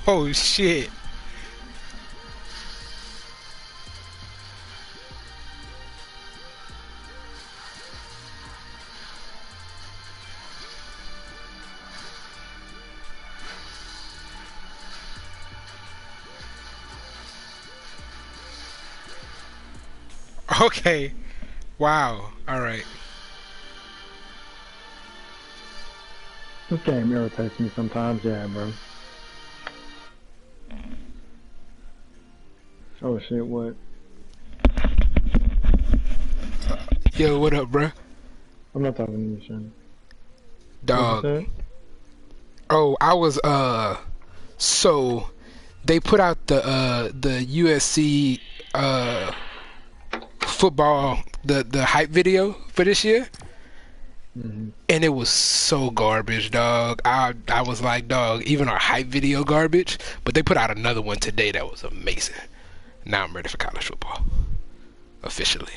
Oh shit. Okay. Wow. All right. This game irritates me sometimes, yeah, bro. Oh shit, what? Yo, what up, bruh? I'm not talking to you, Shannon. What you Dog. said? Oh, I was so they put out the USC uh football the hype video for this year, Mm-hmm. and it was so garbage, dog. I was like, dog, even our hype video garbage, but they put out another one today that was amazing. Now I'm ready for college football officially.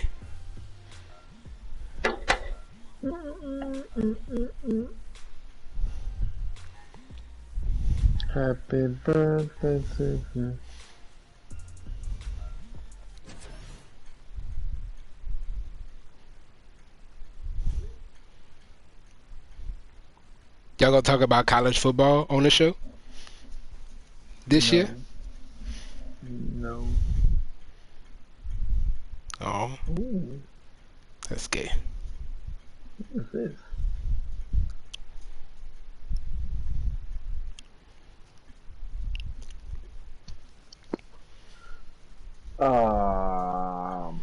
Happy birthday to you. Y'all gonna talk about college football on the show this year? No, no. Oh, Ooh, that's gay. what is this? Um,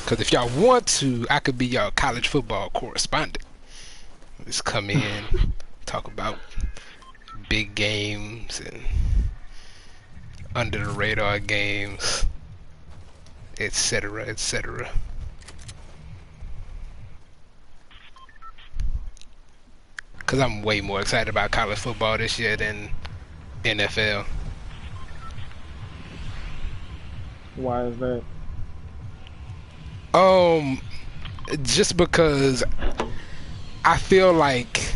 Because if y'all want to, I could be y'all college football correspondent. Just come in, talk about big games and under the radar games, etc., etc. Because I'm way more excited about college football this year than NFL. why is that? Um, just because I feel like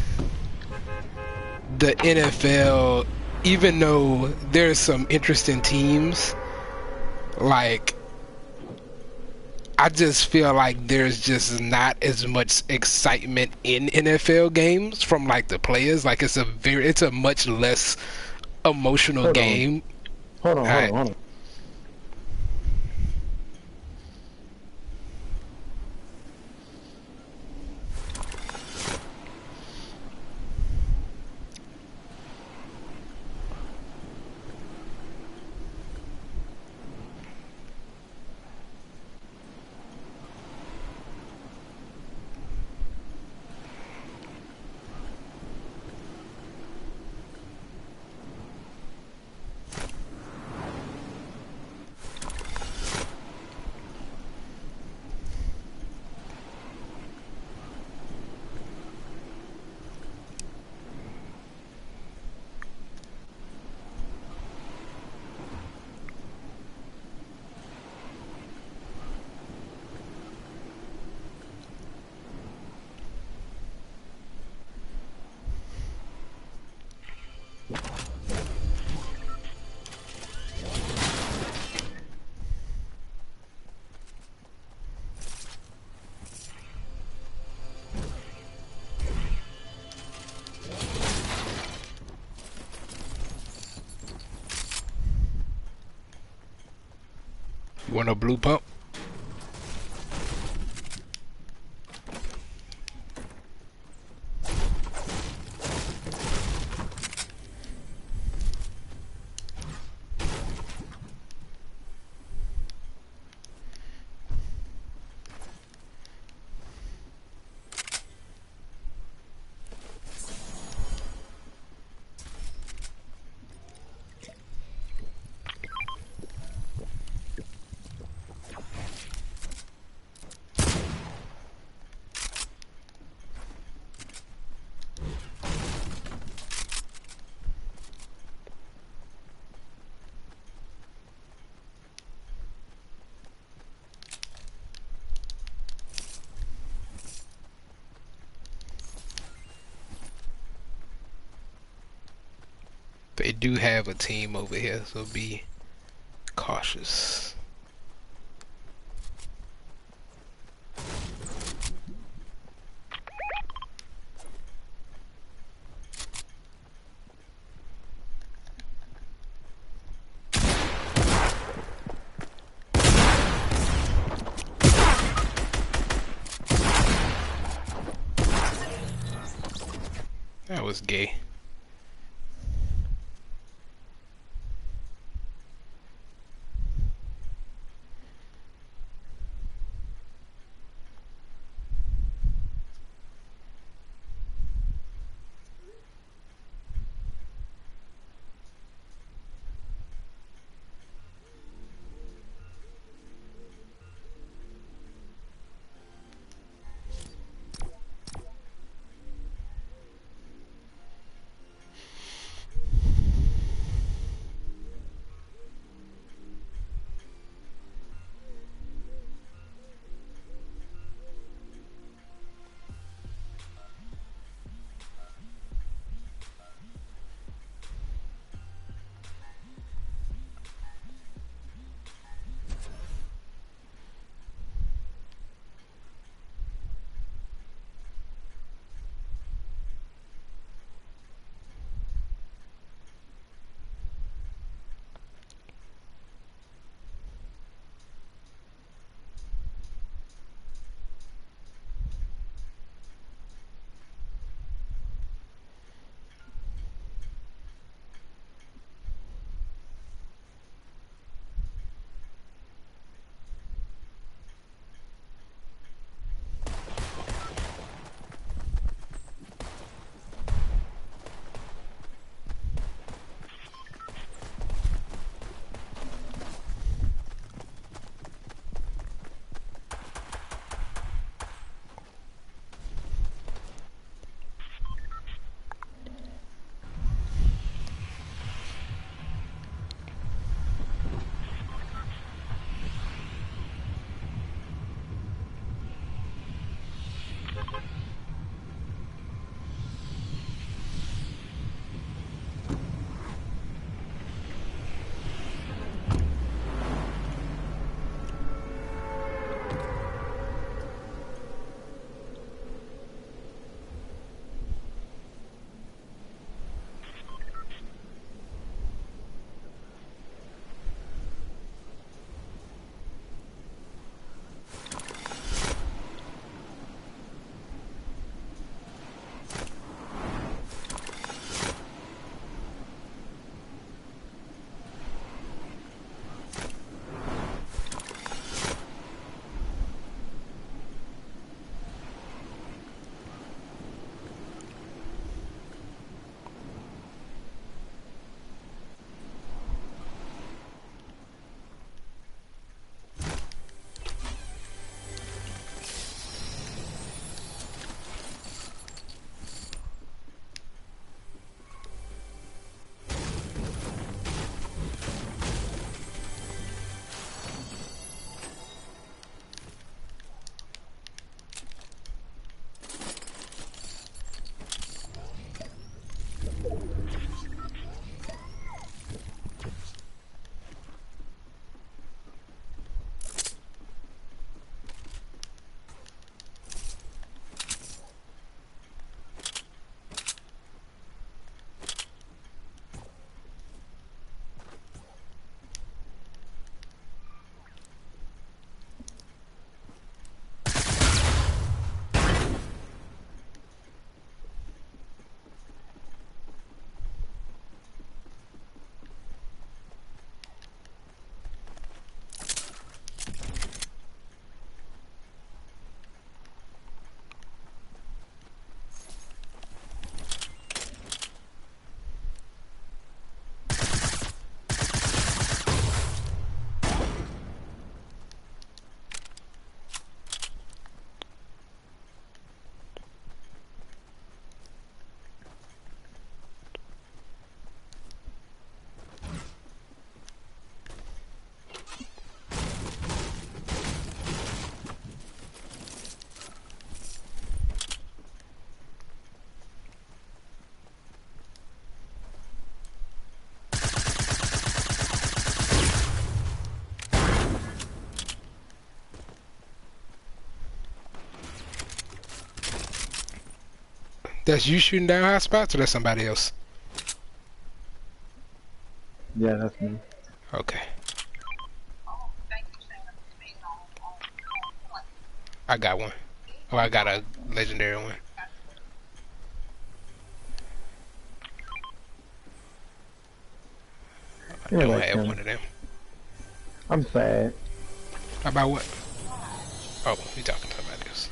the NFL, even though there's some interesting teams, like I just feel like there's just not as much excitement in NFL games from like the players. Like it's a much less emotional Hold on, game. hold on, hold I, on, hold on. you want a blue pump? They do have a team over here, so be cautious. That was gay. That's you shooting down hot spots, or that's somebody else? Yeah, that's me. Okay. I got one. Oh, I got a legendary one. I don't Anyway, have Tim, one of them. I'm sad. About what? Oh, you talking to somebody else.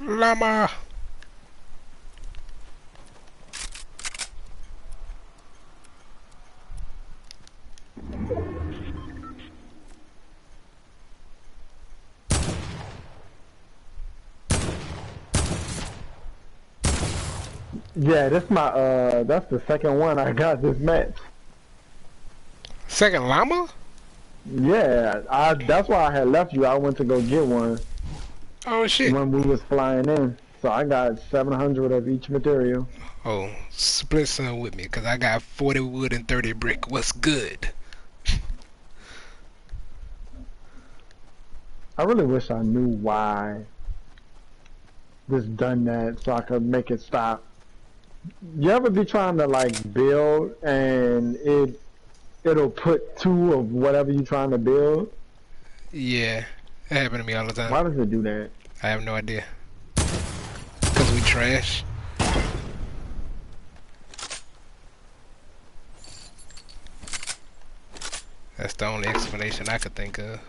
Llama! Yeah, that's the second one I got this match. Second llama? Yeah, that's why I had left you. I went to go get one Oh shit. when we was flying in. So I got 700 of each material. Oh, split some with me, cause I got 40 wood and 30 brick. What's good? I really wish I knew why this done that so I could make it stop. You ever be trying to like build and it'll put two of whatever you're trying to build? Yeah, that happen to me all the time. Why does it do that? I have no idea. Cause we trash. That's the only explanation I could think of.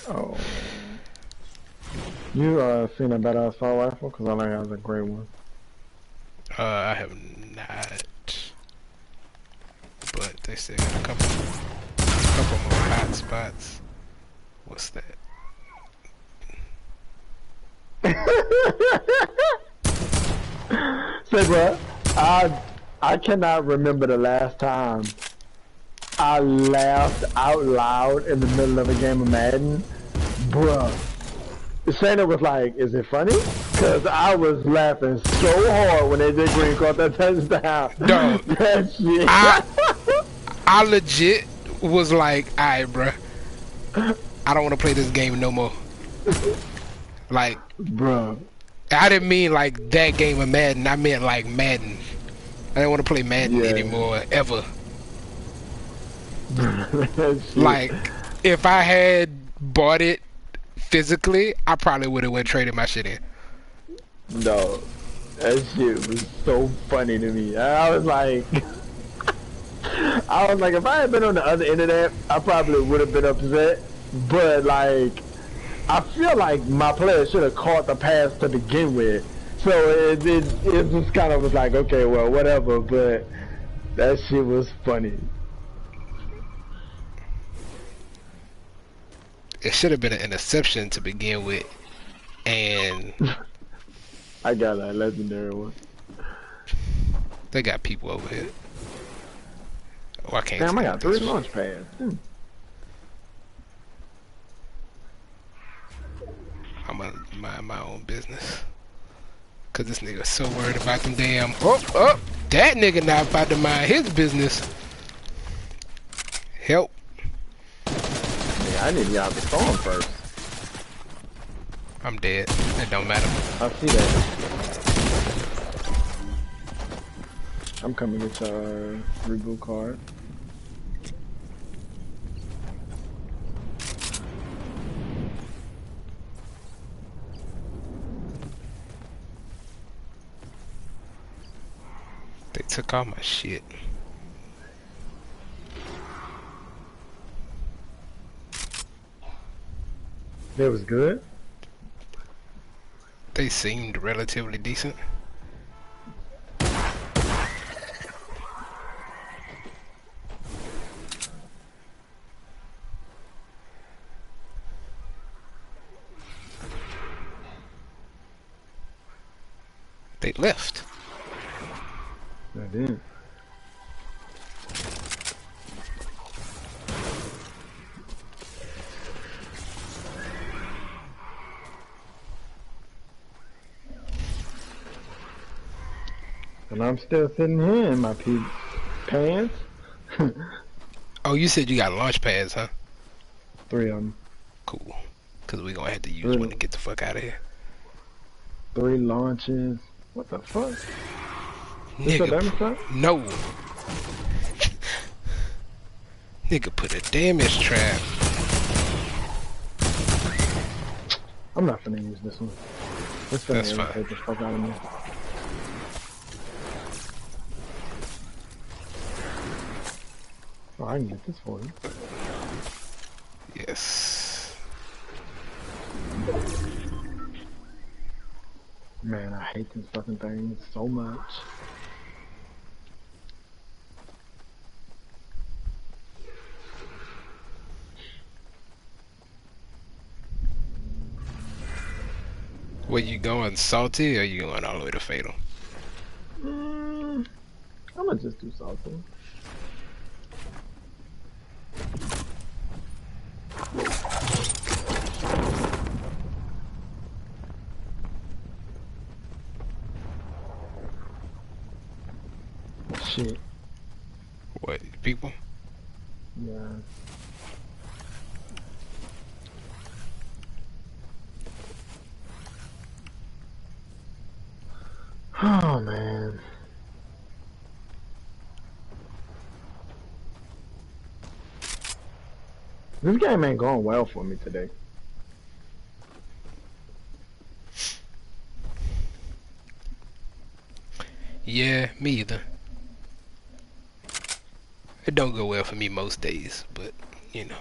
Oh. You seen a better assault rifle? Because I think that was a great one. I have not. But they still got a couple more hot spots. What's that? Say, bro, I cannot remember the last time I laughed out loud in the middle of a game of Madden. Bruh. Shayna was like, is it funny? Because I was laughing so hard when AJ Green caught that touchdown. Dog, That shit. I legit was like, alright, bruh. I don't want to play this game no more. Like, Bruh. I didn't mean like that game of Madden. I meant like Madden. I didn't want to play Madden anymore, ever. Like, if I had bought it physically, I probably would have went traded my shit in. No, that shit was so funny to me. I was like, if I had been on the other end of that, I probably would have been upset. But like, I feel like my player should have caught the pass to begin with. So it just kind of was like, okay, well, whatever. But that shit was funny. It should have been an interception to begin with, and I got that legendary one. they got people over here. Oh, I can't. Damn, I got 3 launch pads. I'm gonna mind my own business. Cause this nigga's so worried about them damn. Oh, That nigga not about to mind his business. Help. Yeah, I need to get out the storm first. I'm dead. It don't matter. I see that. I'm coming to get your reboot card. They took all my shit. That was good. They seemed relatively decent. They left. I did. And I'm still sitting here in my pants. Oh, you said you got launch pads, huh? 3 of them. Cool. Cause we gonna have to use one to get the fuck out of here. 3 launches. What the fuck? Nigga, no. Nigga put a damage trap. I'm not finna use this one. This finna That's fine. irritate the fuck out of me. Oh, I can get this for you. Yes. Man, I hate these fucking things so much. Where you going, salty, or you going all the way to fatal? I'm gonna just do salty. Shit. What, people? Yeah. Oh man. This game ain't going well for me today. Yeah, me either. It don't go well for me most days, but you know.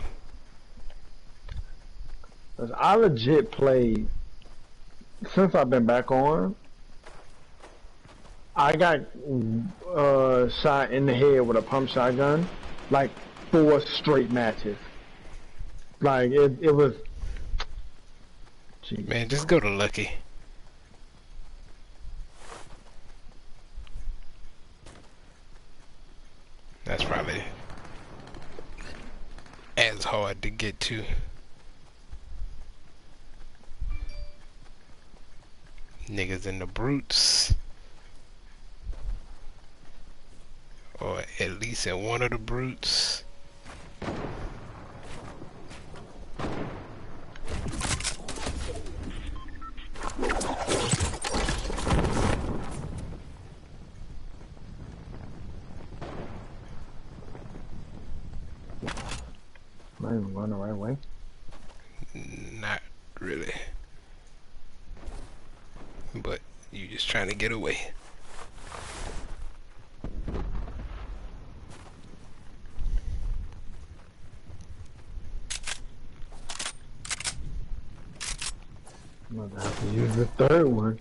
'Cause I legit played since I've been back on. I got shot in the head with a pump shotgun like 4 straight matches. Like it was. Jeez. Man, just go to Lucky. That's probably as hard to get to. Niggas in the brutes. Or at least in one of the brutes. Am I even going the right way? Not really. But you just trying to get away. I'm gonna have to use the 3rd one.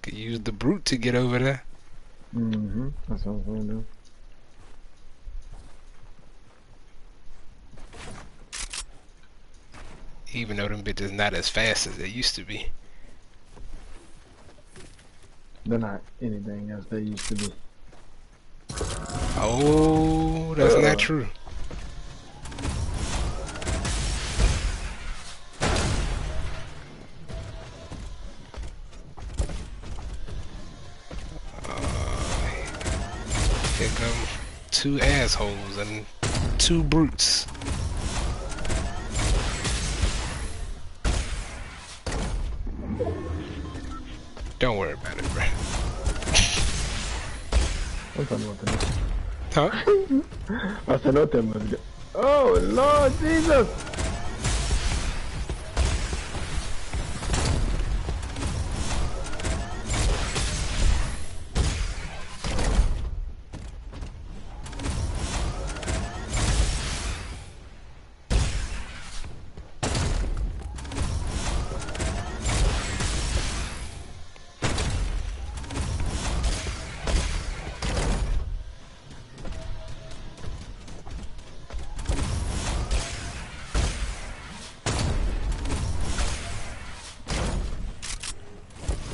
Could use the brute to get over there. That's what I was gonna do. Even though them bitches not as fast as they used to be. They're not anything as they used to be. Oh, that's not true. Here come two assholes and two brutes. Don't worry about it, bro. Huh? I said no te. Oh Lord Jesus!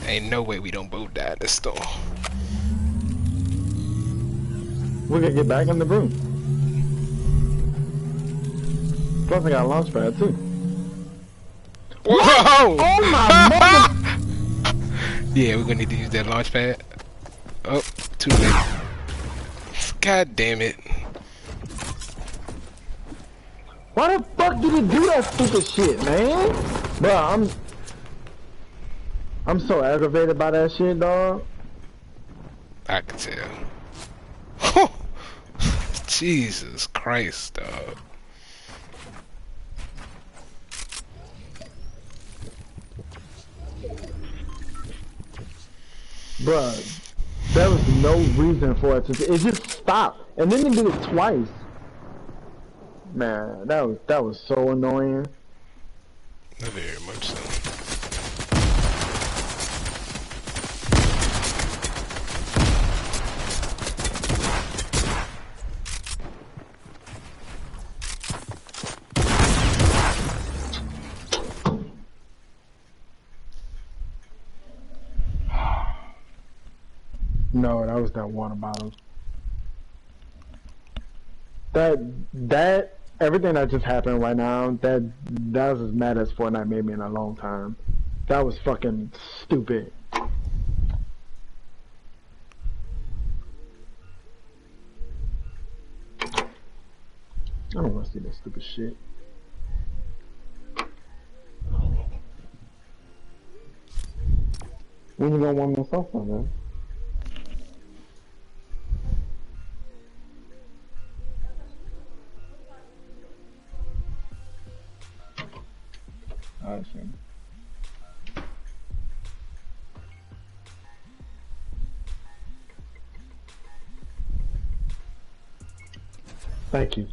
Ain't no way we don't both die in this storm. We're gonna get back in the room. Plus I got a launch pad too. Whoa! Oh my mother! Yeah, we're gonna need to use that launch pad. Oh, too late. God damn it. Why the fuck did he do that stupid shit, man? Bro, I'm so aggravated by that shit, dog. I can tell. Jesus Christ, dog. Bruh, there was no reason for it to. It just stopped, and then they did it twice. Man, that was so annoying. Very much so. No, that was that water bottle. That everything that just happened right now, that was as mad as Fortnite made me in a long time. That was fucking stupid. I don't want to see that stupid shit. When you gonna warm this up, man? Thank you.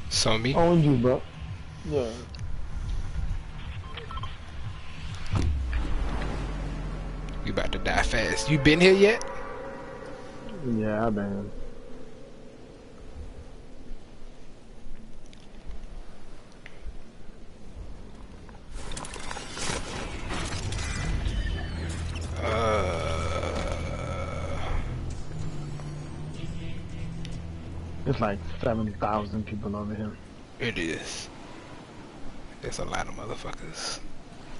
So me? On you, bro. Yeah. You about to die fast. You been here yet? Yeah, I've been. It's like 7,000 people over here. It is. There's a lot of motherfuckers.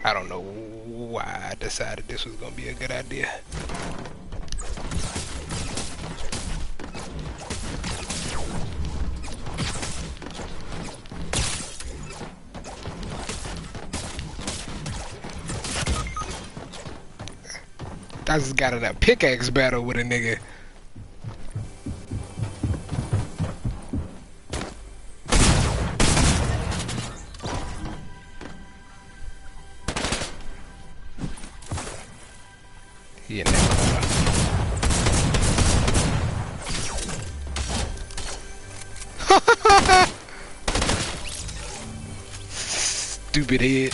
I don't know why I decided this was gonna be a good idea. I just got in a pickaxe battle with a nigga. Yeah, stupid head.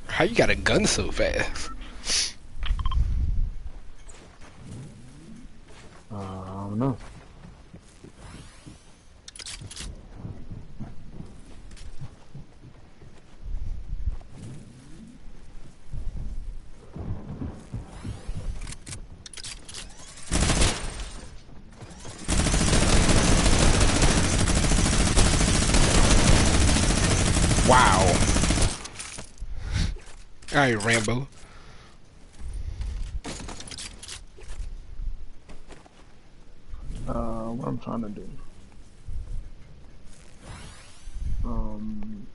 How you got a gun so fast? I don't know. Wow. Alright, Rambo. What I'm trying to do. Um,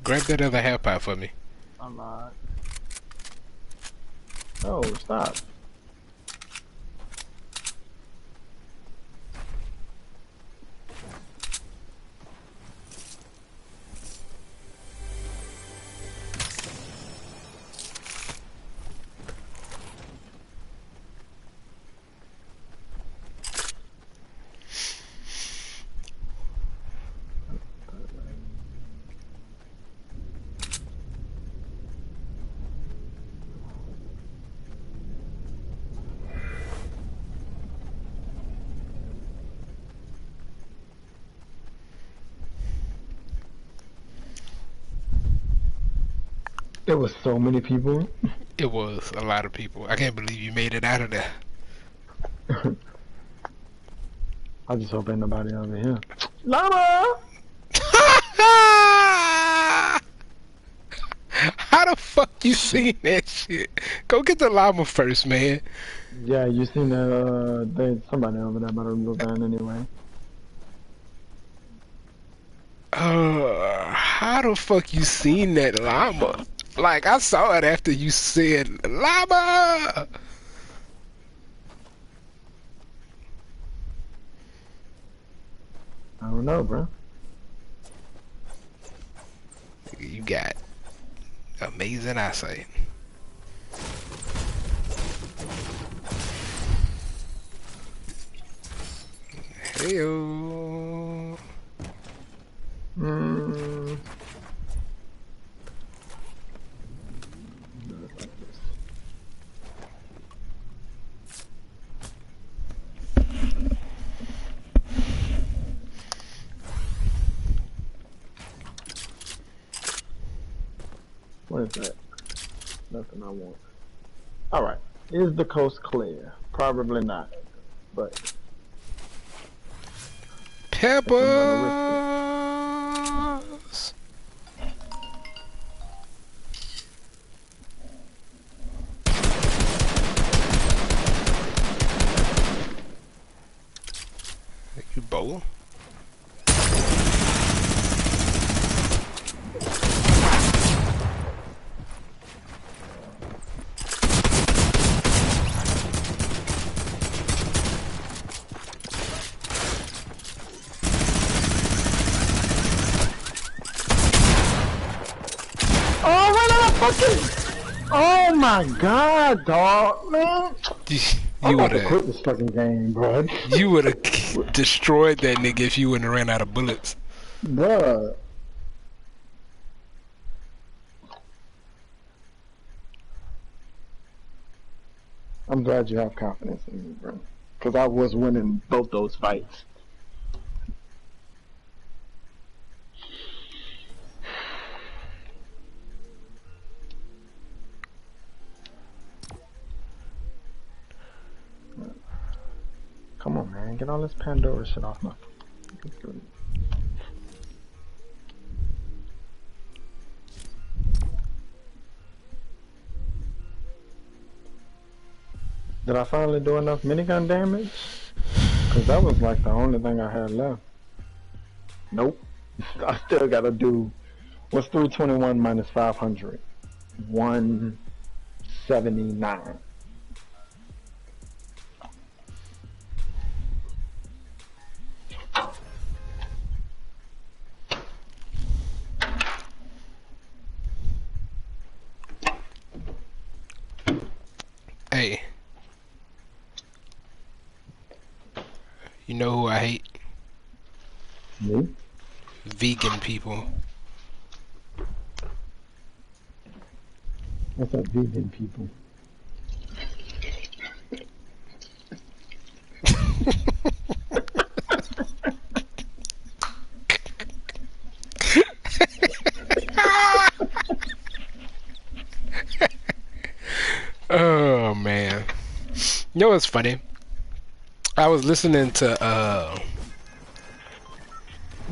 Grab that other half pot for me. I lied. Oh, stop. There was so many people. It was a lot of people. I can't believe you made it out of there. I just hope ain't nobody over here. Llama! How the fuck you seen that shit? Go get the llama first, man. Yeah, you seen that, there's somebody over there by the blue van anyway. How the fuck you seen that llama? Like, I saw it after you said llama! I don't know, bro. You got amazing eyesight. Heyo. What is that? Nothing I want. Alright. Is the coast clear? Probably not. But Peppers. You bowl. oh my god, dog, man! You would quit have. this fucking game, bro. You would have destroyed that nigga if you wouldn't have ran out of bullets. Bruh. I'm glad you have confidence in me, bro. Because I was winning both those fights. Come on, man. Get all this Pandora shit off my phone. Did I finally do enough minigun damage? Cause that was like the only thing I had left. Nope. I still gotta do. What's 321 minus 500? 179. Hey, you know who I hate? Me? Vegan people. What's up, vegan people? Oh man. You know what's funny? I was listening to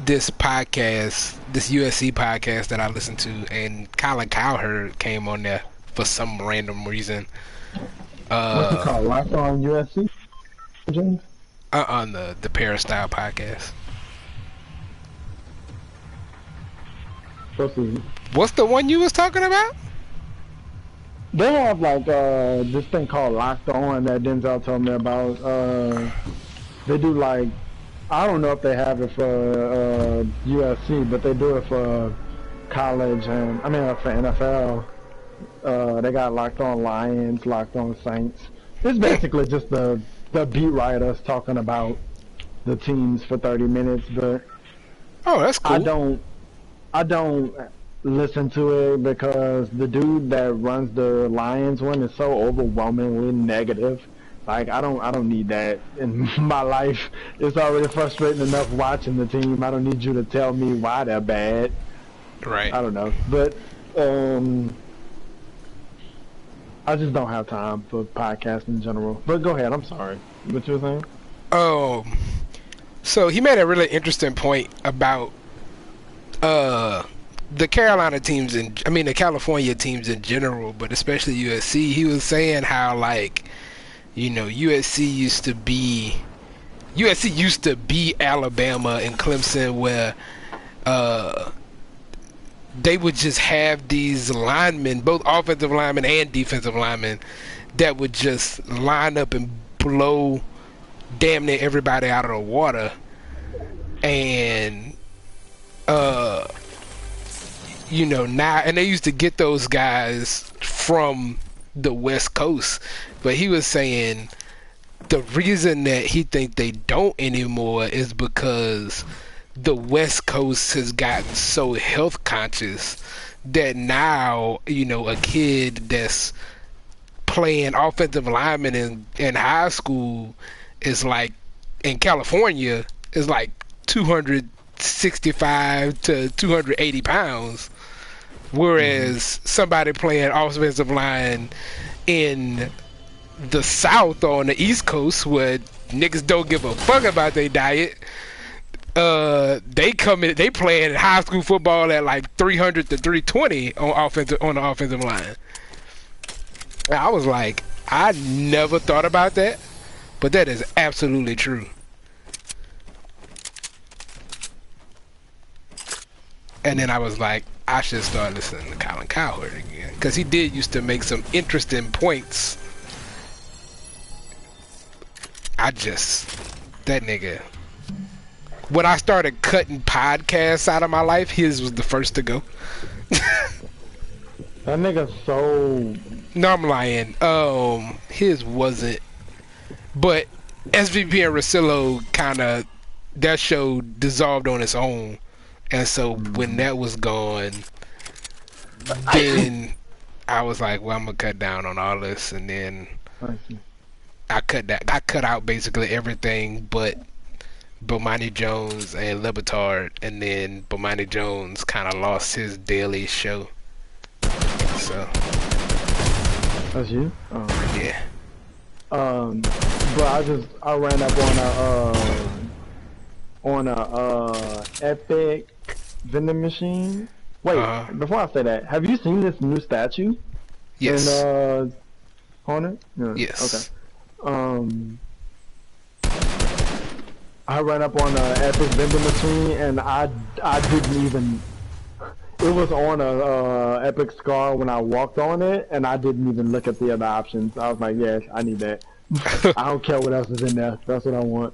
this podcast, this USC podcast that I listened to, and Colin Cowherd came on there for some random reason. What's it called? Locked on USC? James? On the Peristyle podcast. What's the one you was talking about? They have like this thing called Locked On that Denzel told me about. They do like, I don't know if they have it for USC, but they do it for college and I mean for NFL. They got Locked On Lions, Locked On Saints. It's basically just the beat writers talking about the teams for 30 minutes, but oh, that's cool. I don't listen to it because the dude that runs the Lions one is so overwhelmingly negative. Like I don't need that in my life. It's already frustrating enough watching the team. I don't need you to tell me why they're bad. Right. I don't know, but I just don't have time for podcasts in general. But go ahead. I'm sorry. What you were saying? Oh, so he made a really interesting point about the Carolina teams the California teams in general, but especially USC. He was saying how like, you know, USC used to be Alabama and Clemson, where they would just have these linemen, both offensive linemen and defensive linemen, that would just line up and blow damn near everybody out of the water. And you know, now, and they used to get those guys from the West Coast, but he was saying the reason that he think they don't anymore is because the West Coast has gotten so health conscious that now, you know, a kid that's playing offensive lineman in high school is like, in California, is like 265 to 280 pounds. Whereas somebody playing offensive line in the South or on the East Coast, where niggas don't give a fuck about their diet, they playing high school football at like 300 to 320 on the offensive line. And I was like, I never thought about that, but that is absolutely true. And then I was like, I should start listening to Colin Cowherd again, because he did used to make some interesting points. That nigga. When I started cutting podcasts out of my life, his was the first to go. That nigga's so... No, I'm lying. His wasn't. But SVP and Rosillo kinda, that show dissolved on its own. And so when that was gone, then I was like, well, I'm gonna cut down on all this, and then I cut out basically everything but Bomani Jones and Le Batard, and then Bomani Jones kind of lost his daily show. So that's you? Yeah. But I ran up on a Epic vending machine. Wait, before I say that, have you seen this new statue? Yes. In Hornet? Yeah. Yes. Okay. um, I ran up on an Epic vending machine and I didn't even. It was on a Epic Scar when I walked on it, and I didn't even look at the other options. I was like, yes, I need that. I don't care what else is in there. That's what I want.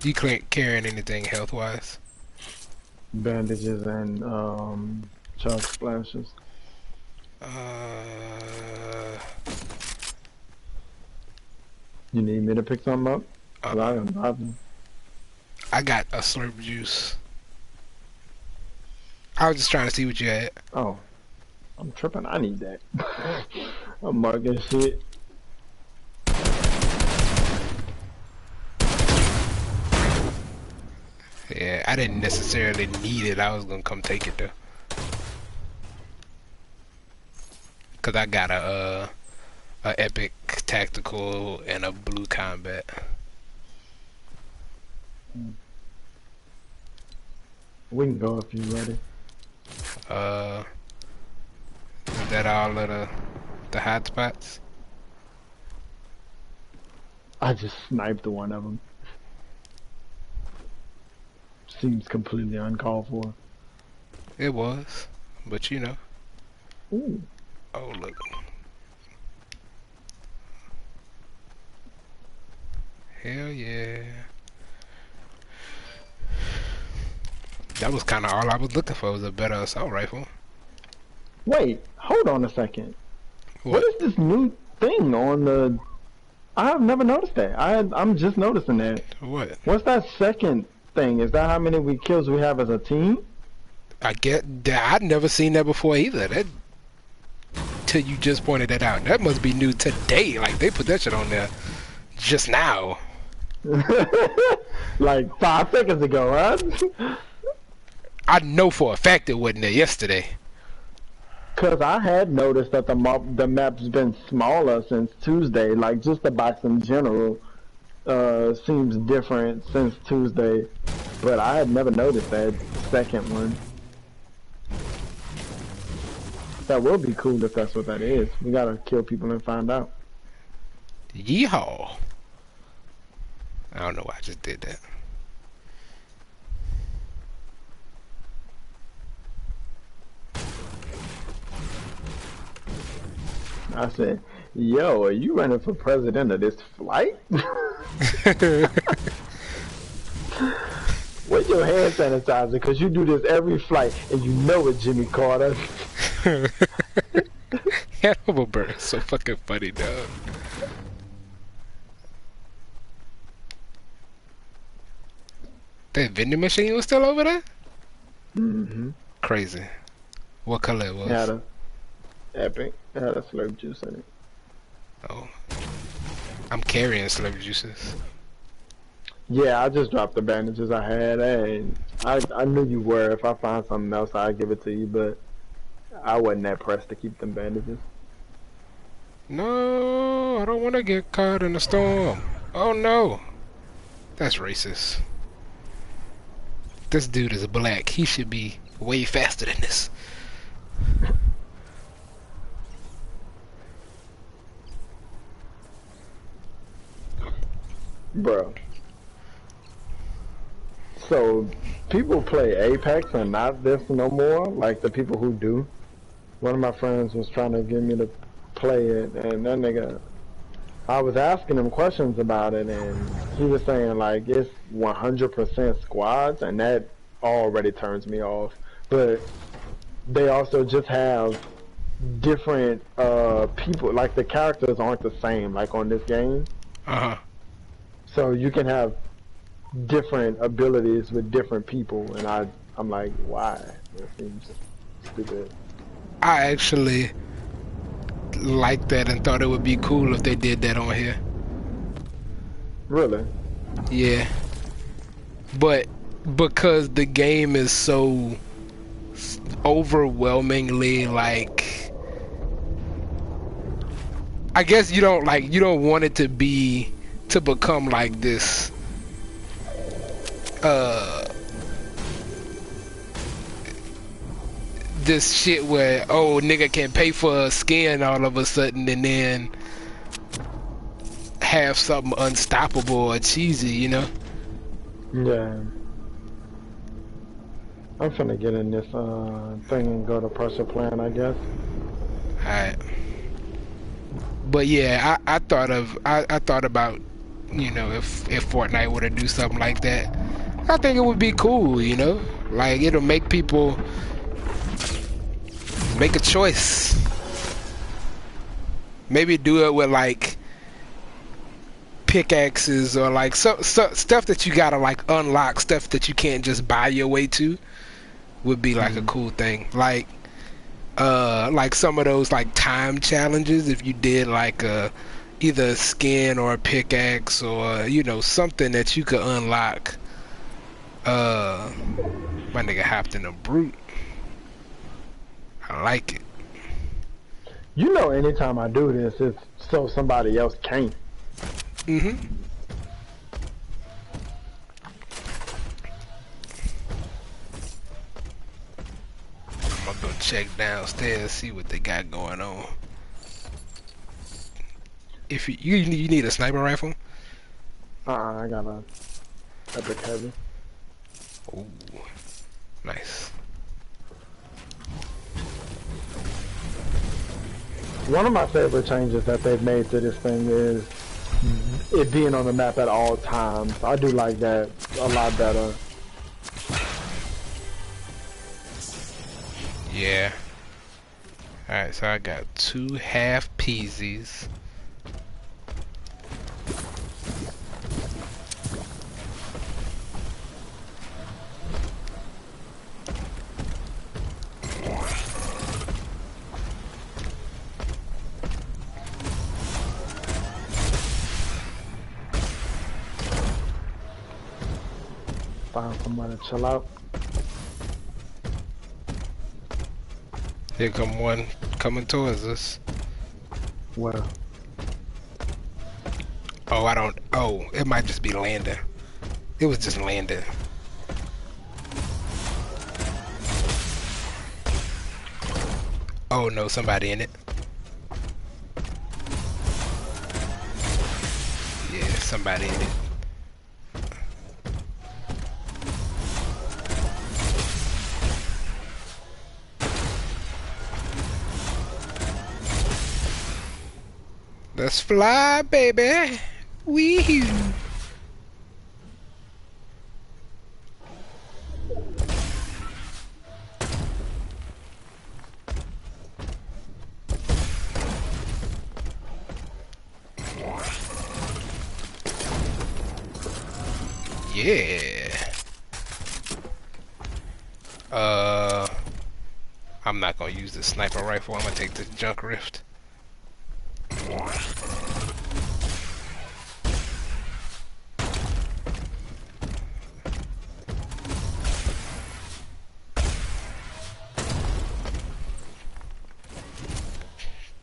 You can't carrying anything health-wise? Bandages and chalk splashes. You need me to pick something up? I got a slurp juice. I was just trying to see what you had. Oh, I'm tripping. I need that. I'm marking shit. Yeah, I didn't necessarily need it. I was gonna come take it though. Cause I got a epic tactical and a blue combat. We can go if you're ready. Is that all of the hot spots? I just sniped one of them. Seems completely uncalled for. It was, but you know. Ooh. Oh look. Hell yeah. That was kind of all I was looking for, was a better assault rifle. Wait, hold on a second. What is this new thing on the... I have never noticed that. I'm just noticing that. What? What's that second thing? Is that how many kills we have as a team? I get that. I'd never seen that before either. That till you just pointed that out. That must be new today. Like they put that shit on there just now. Like 5 seconds ago, right? I know for a fact it wasn't there yesterday. Cause I had noticed that the map's been smaller since Tuesday. Like just the box in general seems different since Tuesday, but I had never noticed that second one. That would be cool if that's what that is. We gotta kill people and find out. Yeehaw! I don't know why I just did that. I said, yo, are you running for president of this flight? Where's your hand sanitizer? Because you do this every flight, and you know it, Jimmy Carter. Hannibal Buress, so fucking funny, dog. That vending machine was still over there? Mm-hmm. Crazy. What color it was? Had a epic. It had a slurp juice in it. Oh. I'm carrying slurp juices. Yeah, I just dropped the bandages I had, and I knew you were. If I find something else, I'd give it to you, but I wasn't that pressed to keep them bandages. No, I don't want to get caught in a storm. Oh no. That's racist. This dude is black. He should be way faster than this. Bro. So, people play Apex and not this no more? Like the people who do? One of my friends was trying to get me to play it, and that nigga... I was asking him questions about it, and he was saying, like, it's 100% squads, and that already turns me off. But they also just have different people, like the characters aren't the same, like on this game. Uh-huh. So you can have different abilities with different people, and I'm like, why? That seems stupid. I actually liked that and thought it would be cool if they did that on here. Really? Yeah. But because the game is so overwhelmingly like I guess you don't want it to become like this uh this shit where, oh, nigga can pay for a skin all of a sudden and then have something unstoppable or cheesy, you know? Yeah. I'm finna get in this thing and go to pressure plan, I guess. Alright. But yeah, I thought about, you know, if Fortnite were to do something like that, I think it would be cool, you know? Like, it'll make people make a choice. Maybe do it with like pickaxes or like stuff that you gotta like unlock, stuff that you can't just buy your way to, would be like a cool thing. Like some of those like time challenges, if you did like either a skin or a pickaxe or, you know, something that you could unlock. My nigga hopped in a brute. I like it. You know, anytime I do this, it's so somebody else can't. Mm-hmm. I'm gonna go check downstairs, see what they got going on. If you need a sniper rifle? I got a epic heavy. Ooh, nice. One of my favorite changes that they've made to this thing is it being on the map at all times. I do like that a lot better. Yeah. Alright, so I got 2 half peasies. Find somebody to chill out. Here come one coming towards us. Well, Oh, it might just be landing. It was just landing. Oh no, somebody in it. Yeah, somebody in it. Let's fly, baby. Wee-hoo. Yeah. I'm not gonna use the sniper rifle. I'm gonna take the junk rift.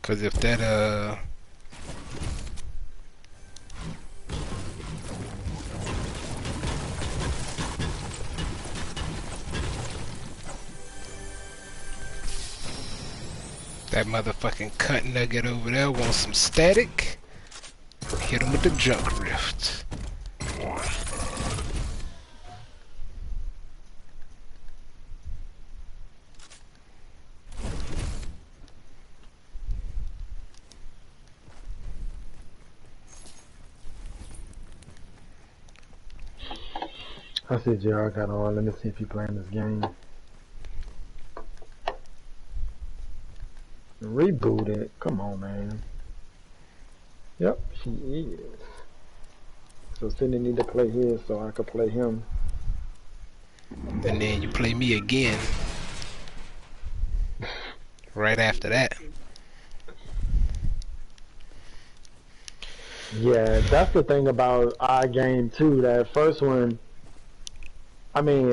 Cause if that that motherfucking cut nugget over there wants some static, hit him with the junk rift. I see JR got on. Let me see if he playing this game. Reboot it. Come on, man. Yep, he is. So Cindy need to play his so I could play him. And then you play me again. Right after that. Yeah, that's the thing about our game too. That first one, I mean,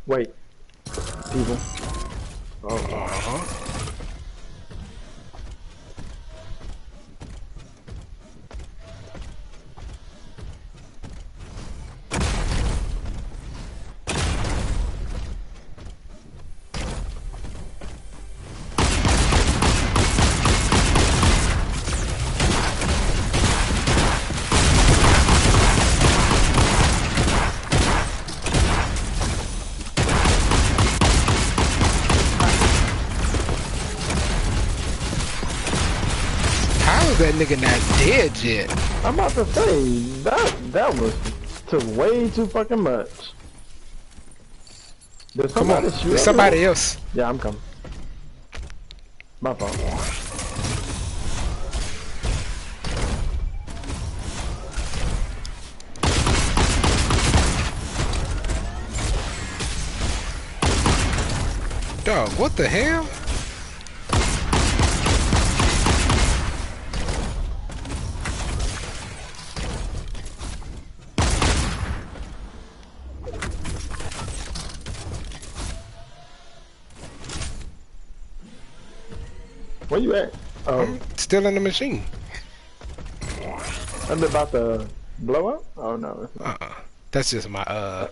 wait, people. Oh, That nigga not dead yet. I'm about to say that was took way too fucking much. There's Come on, shoot there's up somebody here? else. Yeah, I'm coming. My fault. Dog, what the hell? Where you at? Oh, I'm still in the machine. I'm about to blow up? Oh no, it's not. That's just my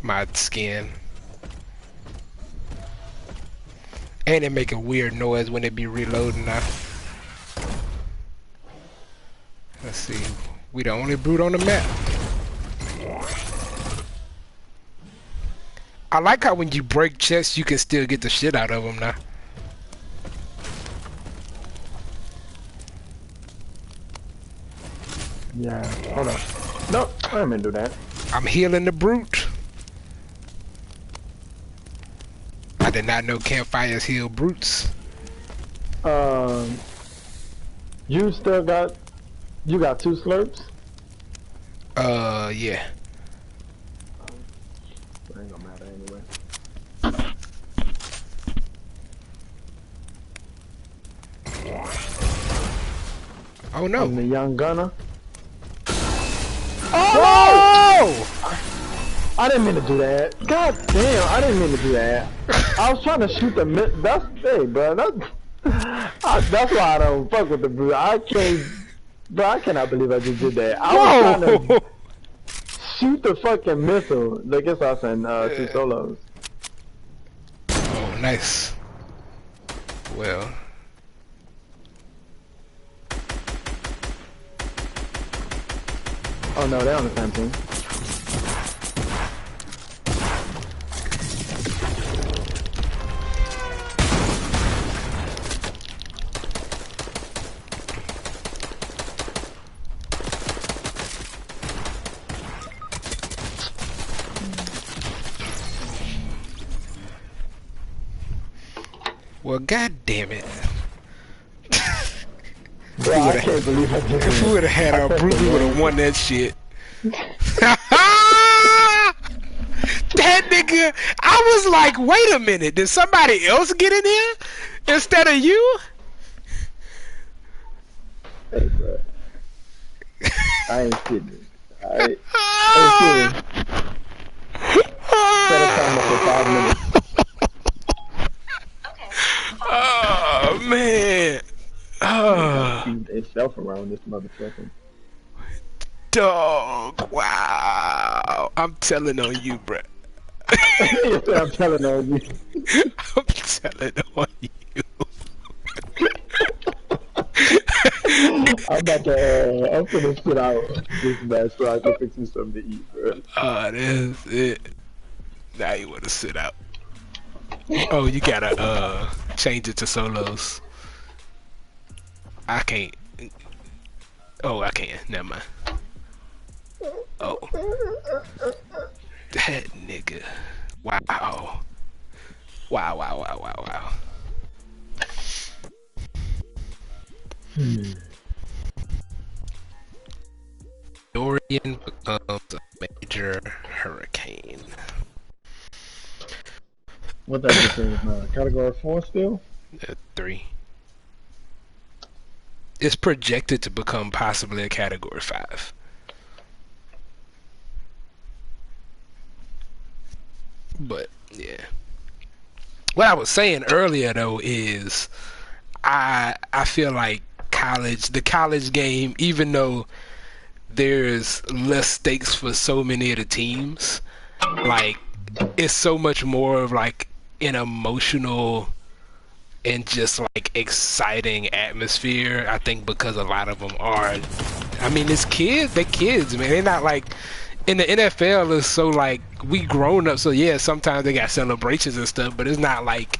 my skin. And it make a weird noise when it be reloading now. Let's see. We the only brute on the map. I like how when you break chests, you can still get the shit out of them now. Yeah, hold on. Nope, I didn't mean to do that. I'm healing the brute. I did not know campfires heal brutes. You still got, you got 2 slurps? Yeah. It ain't gonna matter anyway. Oh no. I'm the young gunner. Oh! I didn't mean to do that. God damn, I didn't mean to do that. I was trying to shoot the that's hey, bro. That's why I don't fuck with the brute. I can't, bro. I cannot believe I just did that. I was trying to shoot the fucking missile. I guess I was in 2 solos. Oh, nice. Well. Oh no, they're on the same team. Well, god damn it. Bro, I can't believe I did that. If we would have had our brute, we would have won that shit. That nigga, I was like, wait a minute, did somebody else get in here instead of you? Hey, bro. I ain't kidding. I ain't kidding. Set a timer for 5 minutes. Oh, man. Itself around this motherfucker. Dog, wow. I'm telling on you, bruh. I'm telling on you. I'm telling on you. I'm about to, I'm finna sit out this match so I can fix me something to eat, bro. Oh, that's it. Now you wanna sit out. Oh, you gotta, change it to solos. I can't. Oh, I can. Never mind. Oh. That nigga. Wow. Wow, wow, wow, wow, wow. Dorian becomes a major hurricane. What that is, category 4 still? 3. It's projected to become possibly a category 5. But yeah, what I was saying earlier though is I feel like the college game, even though there's less stakes for so many of the teams, like it's so much more of like an emotional and just like exciting atmosphere. I think because a lot of them are, I mean, it's kids, they're kids, man. They're not like, in the NFL, it's so like, we grown up, so yeah, sometimes they got celebrations and stuff, but it's not like,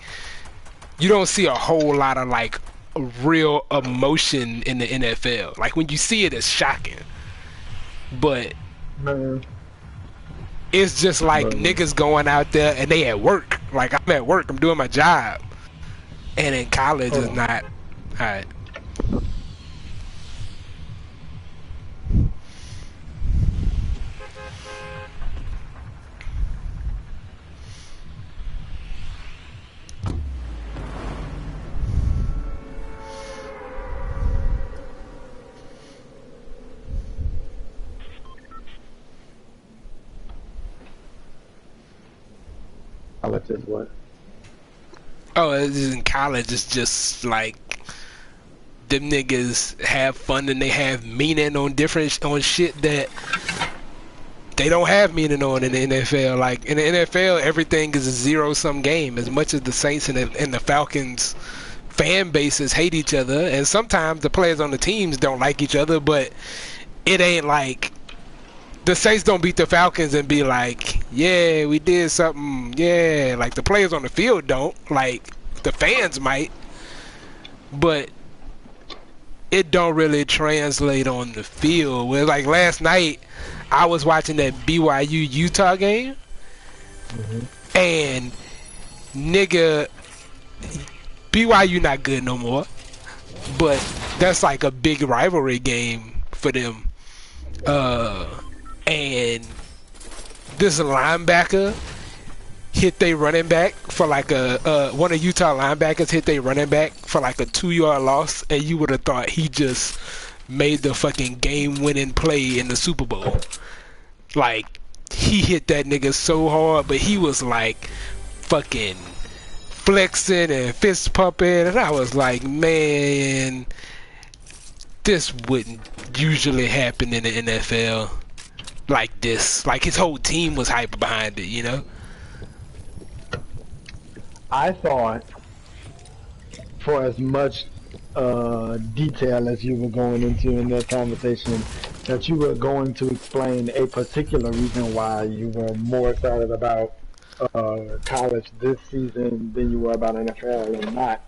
you don't see a whole lot of like real emotion in the NFL. Like when you see it, it's shocking. But Man. it's just like Man. niggas going out there and they at work. Like I'm at work, I'm doing my job. And in college Hold it's on. not. Alright. College is what? Oh, it's just in college it's just like them niggas have fun and they have meaning on different on shit that they don't have meaning on in the NFL. Like in the NFL, everything is a zero-sum game. As much as the Saints and the Falcons fan bases hate each other, and sometimes the players on the teams don't like each other, but it ain't like the Saints don't beat the Falcons and be like, yeah, we did something. Yeah, like the players on the field don't. Like the fans might, but it don't really translate on the field. Where like last night, I was watching that BYU Utah game, and nigga, BYU not good no more. But that's like a big rivalry game for them. And this linebacker hit they running back for like a one of Utah linebackers hit they running back for like a 2-yard loss, and you would have thought he just made the fucking game-winning play in the Super Bowl. Like he hit that nigga so hard, but he was like fucking flexing and fist pumping, and I was like, man, this wouldn't usually happen in the NFL like this. Like his whole team was hype behind it, you know? I thought, for as much detail as you were going into in that conversation, that you were going to explain a particular reason why you were more excited about college this season than you were about NFL, and not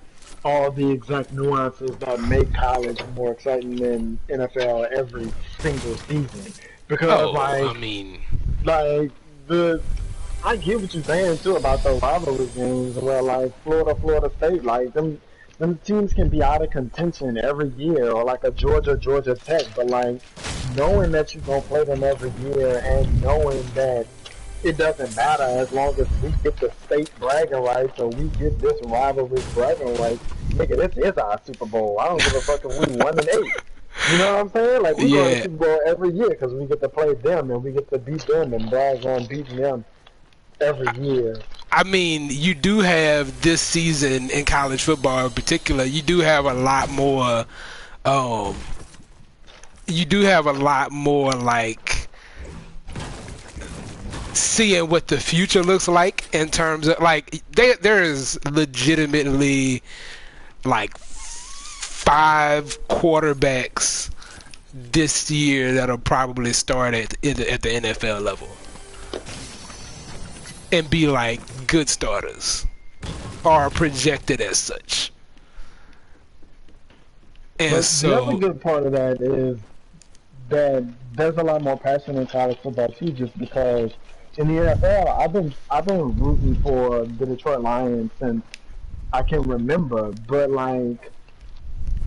all the exact nuances that make college more exciting than NFL every single season. Because I mean, like I get what you're saying too about the rivalry games where like Florida State, like them teams can be out of contention every year, or like a Georgia Tech, but like knowing that you're gonna play them every year and knowing that it doesn't matter as long as we get the state bragging rights or we get this rivalry bragging rights, nigga, this is our Super Bowl. I don't give a fuck if we 1-8. You know what I'm saying? Like we go to the Super Bowl every year because we get to play them and we get to beat them and brag on beating them every year. I mean, you do have this season in college football in particular, you do have a lot more like seeing what the future looks like in terms of like there is legitimately like 5 quarterbacks this year that'll probably start at the NFL level and be like good starters or projected as such. And But so the other good part of that is that there's a lot more passion in college football too, just because in the NFL I've been rooting for the Detroit Lions since I can remember, but like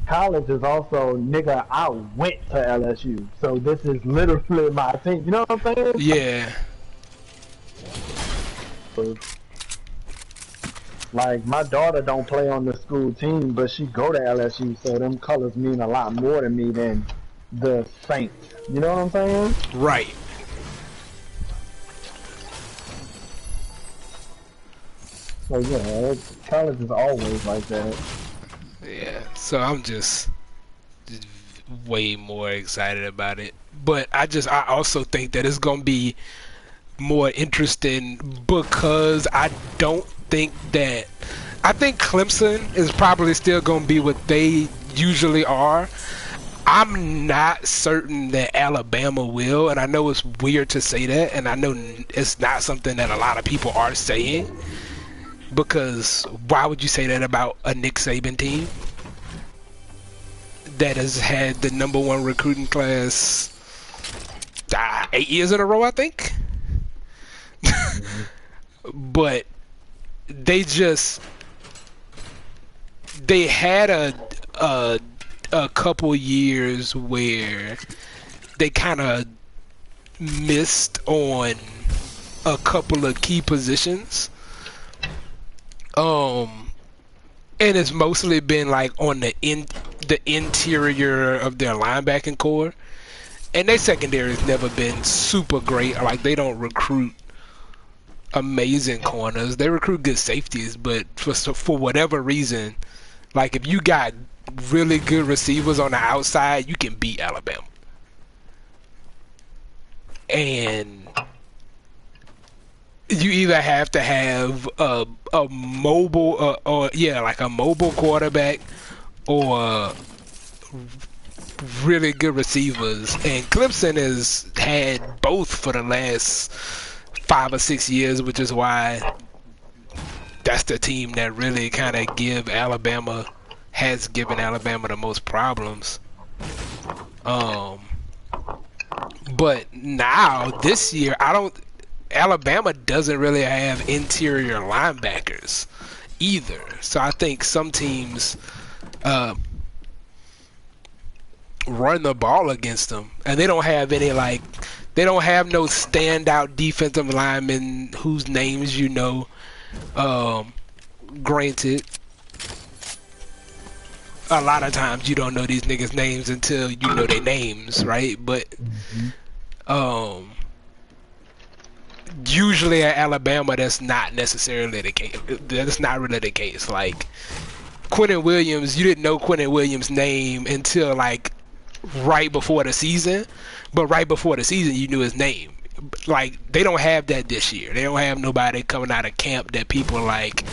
college is also, nigga, I went to LSU, so this is literally my team. You know what I'm saying? yeah. Like my daughter don't play on the school team, but she go to LSU, so them colors mean a lot more to me than the Saints. You know what I'm saying? Right. So yeah, college is always like that. Yeah. So I'm just way more excited about it. But I also think that it's gonna be more interesting because I think Clemson is probably still gonna be what they usually are. I'm not certain that Alabama will, and I know it's weird to say that, and I know it's not something that a lot of people are saying, because why would you say that about a Nick Saban team? that has had the #1 recruiting class 8 years in a row, I think. But they had a couple years where they kind of missed on a couple of key positions. And it's mostly been like on the interior of their linebacking core. And their secondary has never been super great. Like, they don't recruit amazing corners. They recruit good safeties, but for whatever reason, like, if you got really good receivers on the outside, you can beat Alabama. And you either have to have a mobile a mobile quarterback or really good receivers, and Clemson has had both for the last 5 or 6 years, which is why that's the team that really kind of has given Alabama the most problems. But now this year, Alabama doesn't really have interior linebackers either. So I think some teams run the ball against them, and they don't have no standout defensive linemen whose names you know. Granted, a lot of times you don't know these niggas' names until you know their names, right? But usually at Alabama, that's not necessarily the case. That's not really the case. Like, Quentin Williams, you didn't know Quentin Williams' name until like right before the season, but right before the season you knew his name. Like, they don't have that this year. They don't have nobody coming out of camp that people are like,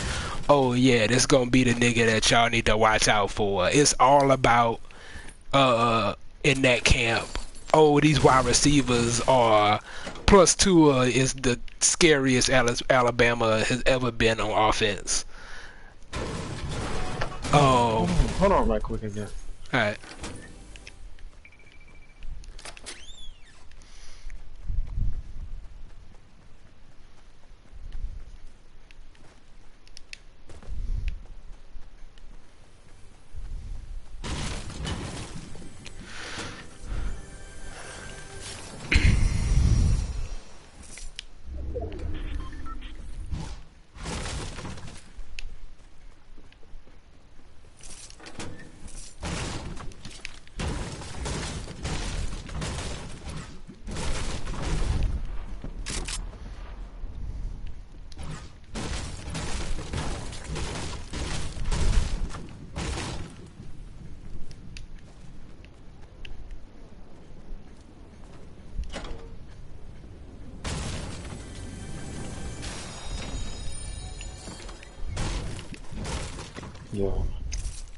oh yeah, this gonna be the nigga that y'all need to watch out for. It's all about in that camp, oh, these wide receivers are plus Tua is the scariest Alabama has ever been on offense. Hold on right quick again. Alright.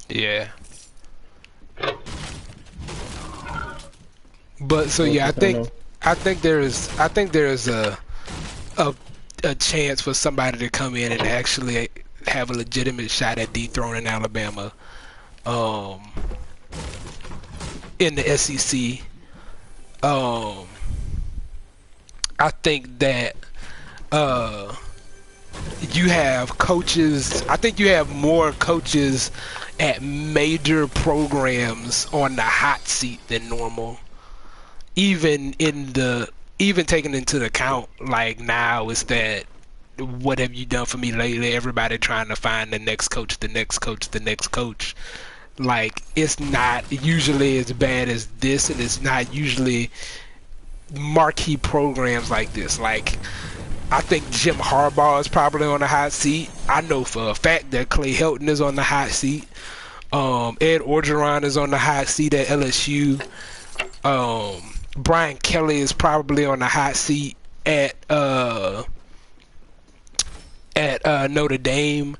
Yeah. But so yeah, I think there is a chance for somebody to come in and actually have a legitimate shot at dethroning Alabama in the SEC. I think that you have coaches. I think you have more coaches at major programs on the hot seat than normal. Even taking into account, like, now is that what have you done for me lately? Everybody trying to find the next coach. Like, it's not usually as bad as this, and it's not usually marquee programs like this. Like, I think Jim Harbaugh is probably on the hot seat. I know for a fact that Clay Helton is on the hot seat. Ed Orgeron is on the hot seat at LSU. Brian Kelly is probably on the hot seat at Notre Dame.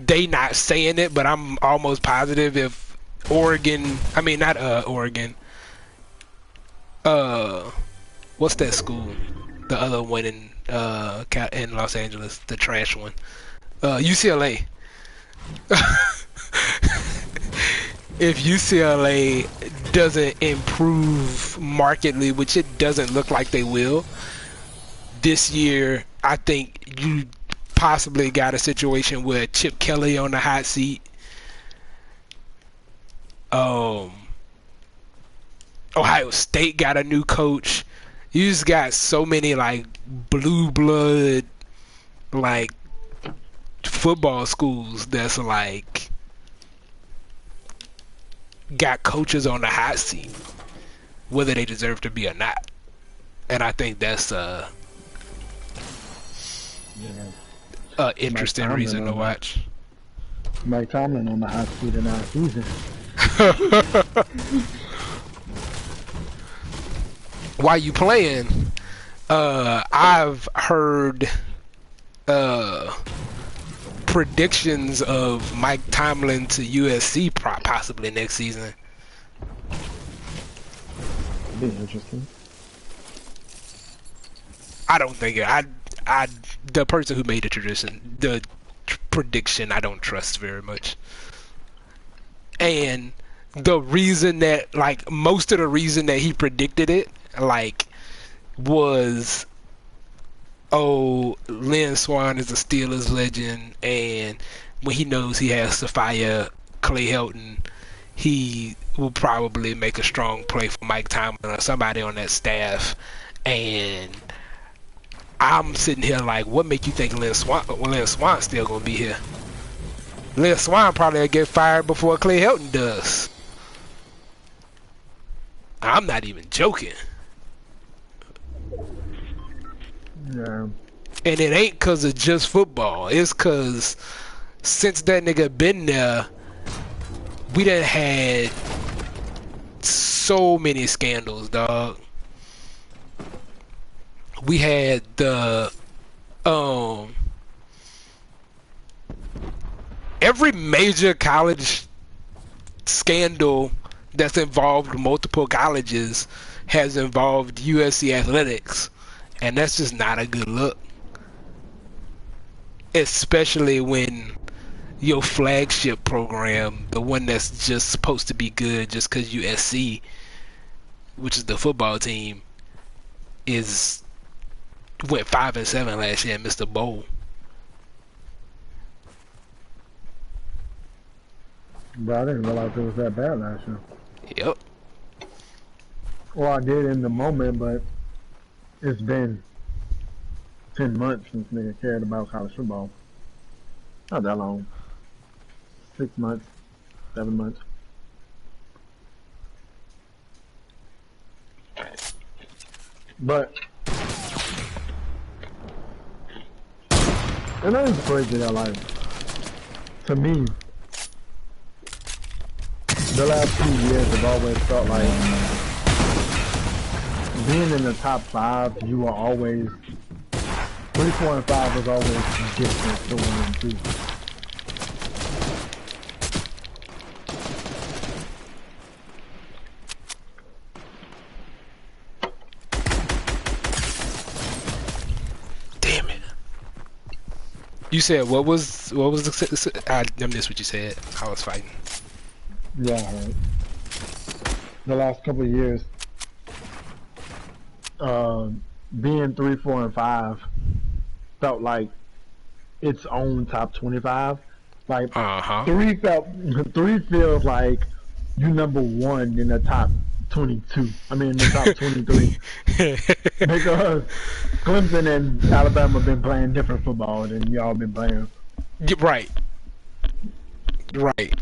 They not saying it, but I'm almost positive if Oregon, I mean not Oregon. What's that school? The other one in Los Angeles, the trash one. UCLA. if UCLA doesn't improve markedly, which it doesn't look like they will this year, I think you possibly got a situation with Chip Kelly on the hot seat. Ohio State got a new coach. You just got so many like blue blood like football schools that's like got coaches on the hot seat, whether they deserve to be or not. And I think that's interesting reason to watch. Mike Tomlin on the hot seat in our season. While you playing, I've heard predictions of Mike Tomlin to USC possibly next season. Be interesting. I don't think it. The person who made the prediction, I don't trust very much. And the reason that, like, most of the reason that he predicted it, like, was, Lynn Swann is a Steelers legend, and when he knows he has to fire Clay Helton, he will probably make a strong play for Mike Tomlin or somebody on that staff. And I'm sitting here like, what make you think Lynn Swann's still gonna be here? Lynn Swann probably will get fired before Clay Helton does. I'm not even joking. Yeah. And it ain't cause of just football. It's cause since that nigga been there, we done had so many scandals, dog. We had the every major college scandal that's involved multiple colleges has involved USC athletics, and that's just not a good look, especially when your flagship program, the one that's just supposed to be good just because USC, which is the football team, went 5-7 last year and missed a bowl. But I didn't realize it was that bad last year. Yep. Well, I did in the moment, but it's been 10 months since nigga cared about college football. Not that long. 6 months, 7 months. But and that is crazy that, like, to me, the last 2 years have always felt like being in the top 5, you were always 3, 4, and 5 was always different to 1 and 2. You said what was the? I missed what you said. I was fighting. Yeah, right. The last couple of years, being 3, 4, and 5 felt like its own top 25. Like 3 feels like you number 1 in the top 22. I mean, in the top 23. Because Clemson and Alabama been playing different football than y'all been playing. Right. Right.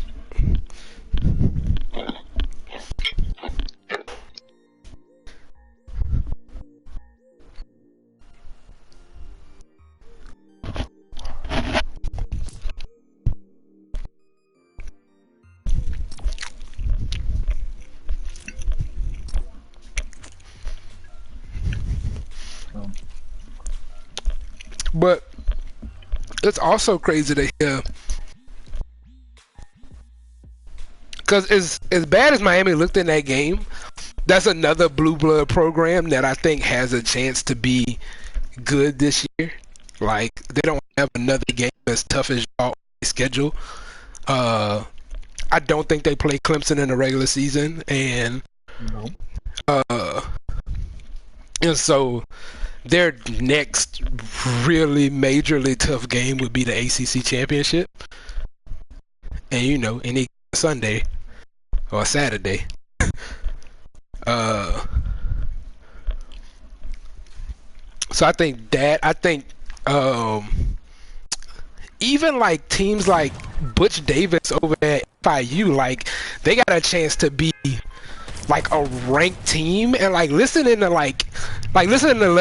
But it's also crazy to hear, because as bad as Miami looked in that game, that's another blue blood program that I think has a chance to be good this year. Like, they don't have another game as tough as y'all schedule. I don't think they play Clemson in the regular season, and No. uh, and so their next really majorly tough game would be the ACC championship, and any Sunday or Saturday. So I think even like teams like Butch Davis over at FIU, like they got a chance to be like a ranked team, and like listening to Le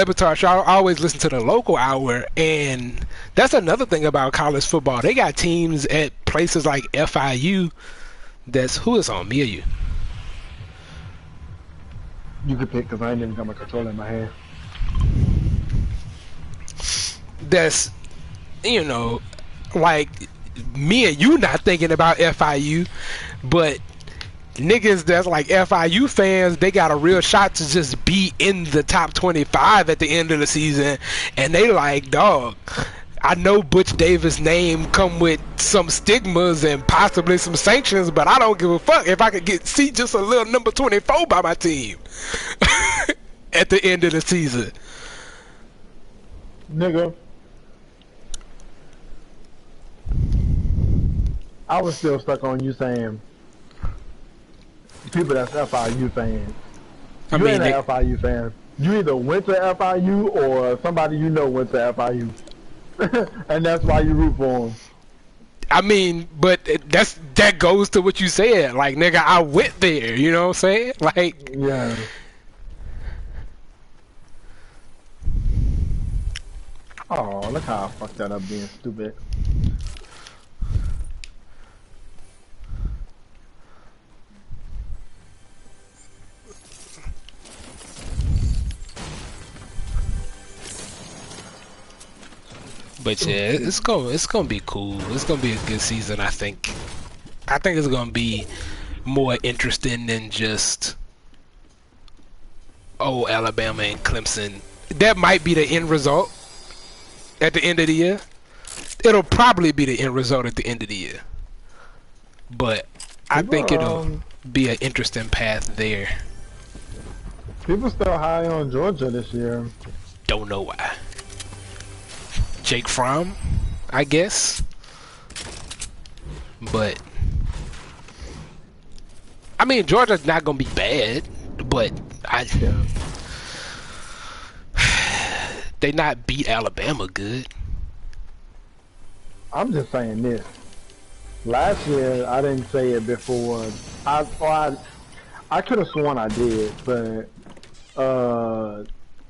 Batard show, I always listen to the local hour, and that's another thing about college football. They got teams at places like FIU. Who is on, me or you? You could pick because I ain't even got my controller in my hand. That's like me and you not thinking about FIU, but niggas that's like FIU fans, they got a real shot to just be in the top 25 at the end of the season, and they like, dog, I know Butch Davis' name come with some stigmas and possibly some sanctions, but I don't give a fuck if I could see just a little number 24 by my team at the end of the season. Nigga, I was still stuck on you saying people that's FIU fans. You ain't an FIU fan. You either went to FIU or somebody you know went to FIU. And that's why you root for them. I mean, but that goes to what you said. Like, nigga, I went there. You know what I'm saying? Like, yeah. Oh, look how I fucked that up being stupid. But yeah, it's gonna be cool. It's gonna be a good season. I think it's gonna be more interesting than just Alabama and Clemson. That might be the end result at the end of the year. It'll probably be the end result at the end of the year. But I think it'll be an interesting path there. People still high on Georgia this year. Don't know why. Jake Fromm, I guess. But I mean, Georgia's not gonna be bad, but they not beat Alabama good. I'm just saying this. Last year, I didn't say it before. I could have sworn I did, but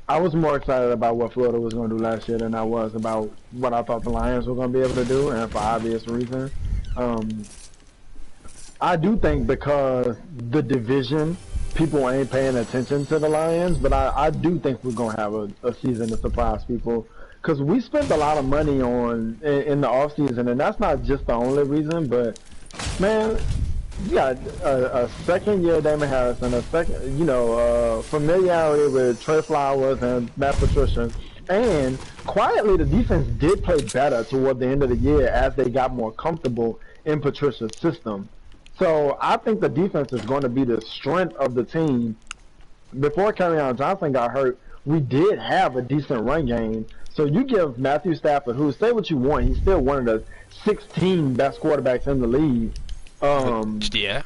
I was more excited about what Florida was going to do last year than I was about what I thought the Lions were going to be able to do, and for obvious reasons. I do think because the division, people ain't paying attention to the Lions, but I do think we're going to have a season to surprise people. Because we spent a lot of money in the offseason, and that's not just the only reason, but, man, you got a second year Damon Harrison, a second, familiarity with Trey Flowers and Matt Patricia, and quietly the defense did play better toward the end of the year as they got more comfortable in Patricia's system. So I think the defense is going to be the strength of the team. Before Kerryon Johnson got hurt, we did have a decent run game. So you give Matthew Stafford, who, say what you want, he's still one of the 16 best quarterbacks in the league. Yeah.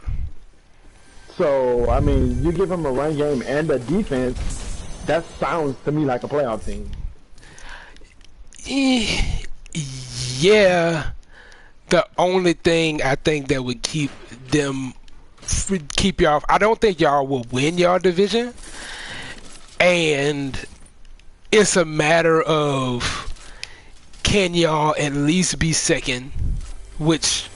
So, I mean, you give him a run game and a defense, that sounds to me like a playoff team. Yeah. The only thing I think that would keep y'all, I don't think y'all will win y'all division. And it's a matter of, can y'all at least be second, which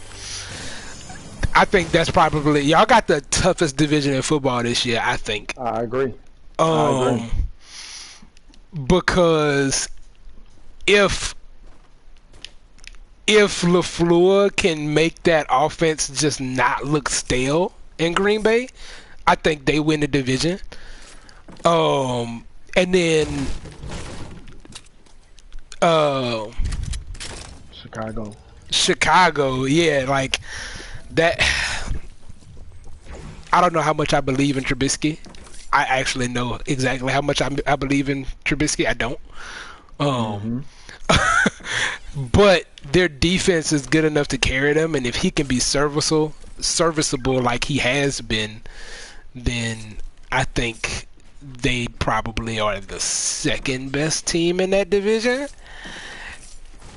I think that's probably, y'all got the toughest division in football this year, I think. I agree. I agree. Because if LaFleur can make that offense just not look stale in Green Bay, I think they win the division. And then Chicago, yeah, like that. I don't know how much I believe in Trubisky. I actually know exactly how much I believe in Trubisky. I don't. Mm-hmm. But their defense is good enough to carry them, and if he can be serviceable like he has been, then I think they probably are the second best team in that division.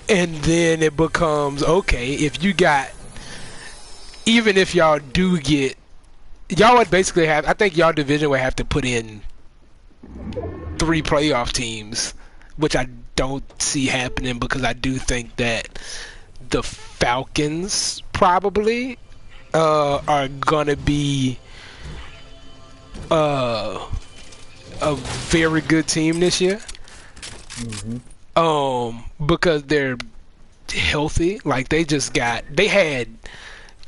And then it becomes, okay, if you got, even if y'all do get, y'all would basically have, I think y'all division would have to put in 3 playoff teams, which I don't see happening because I do think that the Falcons probably are gonna be a very good team this year. Because they're healthy. Like they had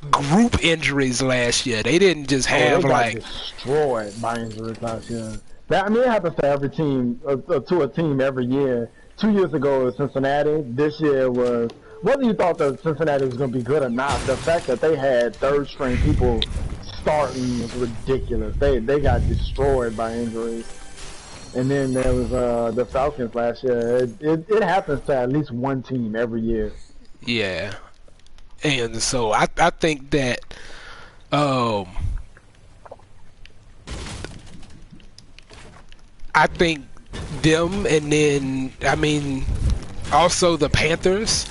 group injuries last year. They didn't just have they got like destroyed by injuries last year. I mean, it happens to every team, to a team every year. 2 years ago it was Cincinnati. This year was, whether you thought that Cincinnati was going to be good or not, the fact that they had third-string people starting was ridiculous. They got destroyed by injuries. And then there was the Falcons last year. It happens to at least one team every year. Yeah. And so I think that I think them, and then I mean also the Panthers.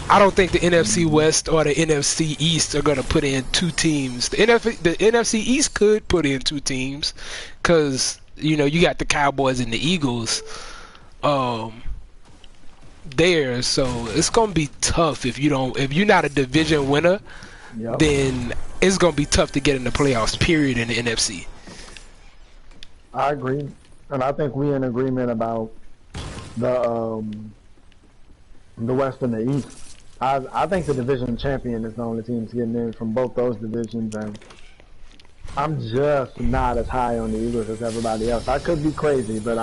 I don't think the NFC West or the NFC East are going to put in 2 teams. The NFC East could put in 2 teams because you know you got the Cowboys and the Eagles there, so it's going to be tough if you're not a division winner. Yep. Then it's going to be tough to get in the playoffs, period, in the NFC. I agree. And I think we're in agreement about the West and the East. I think the division champion is the only team that's getting in from both those divisions, and I'm just not as high on the Eagles as everybody else. I could be crazy, but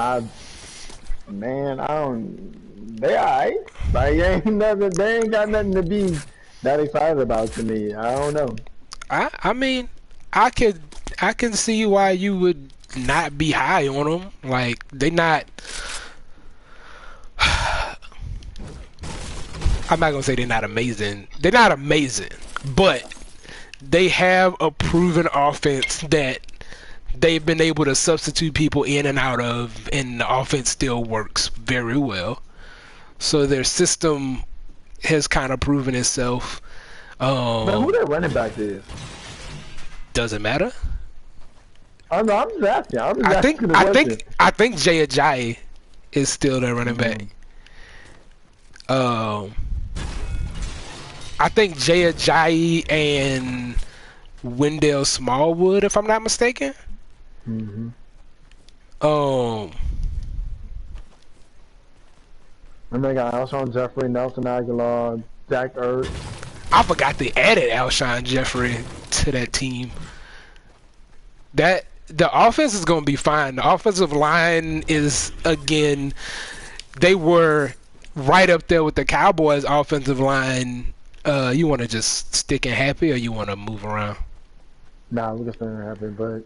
they alright. Like, they ain't got nothing to be that excited about to me. I don't know. I mean, I can see why you would not be high on them. Like, they not. I'm not gonna say they're not amazing. They're not amazing, but they have a proven offense that they've been able to substitute people in and out of, and the offense still works very well. So their system has kind of proven itself. But who their running back is? Doesn't matter. I'm just asking. I think Jay Ajayi is still their running back. I think Jay Ajayi and Wendell Smallwood, if I'm not mistaken. And they got Alshon Jeffrey, Nelson Aguilar, Zach Ertz. I forgot they added Alshon Jeffrey to that team. The offense is going to be fine. The offensive line is, again, they were right up there with the Cowboys' offensive line. You want to just stick in happy, or you want to move around? Nah, we're just staying happy, but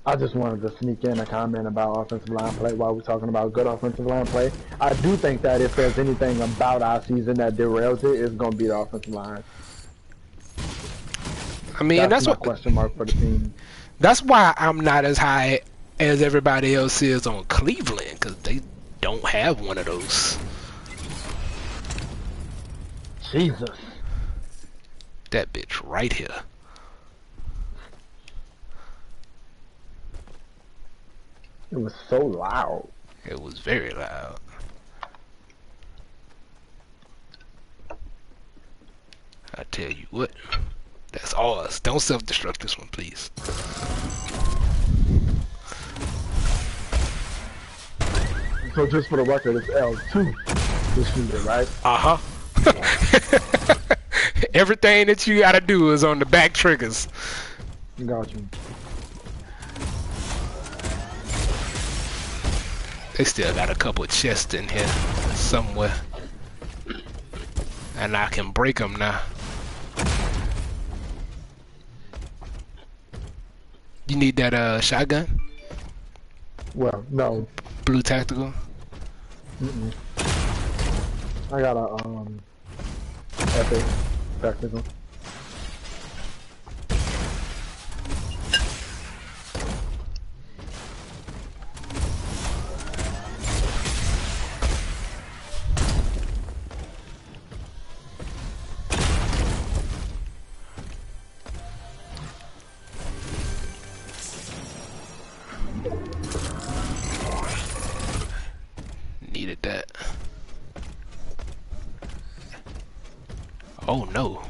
I just wanted to sneak in a comment about offensive line play while we're talking about good offensive line play. I do think that if there's anything about our season that derails it, it's going to be the offensive line. I mean, that's my question mark for the team. That's why I'm not as high as everybody else is on Cleveland, because they don't have one of those. Jesus. That bitch right here. It was so loud. It was very loud. I tell you what. That's ours. Don't self-destruct this one, please. So just for the record, it's L2 this shooter, right? Uh-huh. Everything that you gotta do is on the back triggers. Got you. They still got a couple of chests in here somewhere. And I can break them now. You need that shotgun? Well, no. Blue tactical? Mm-mm. I got a epic tactical. Needed that. Oh no.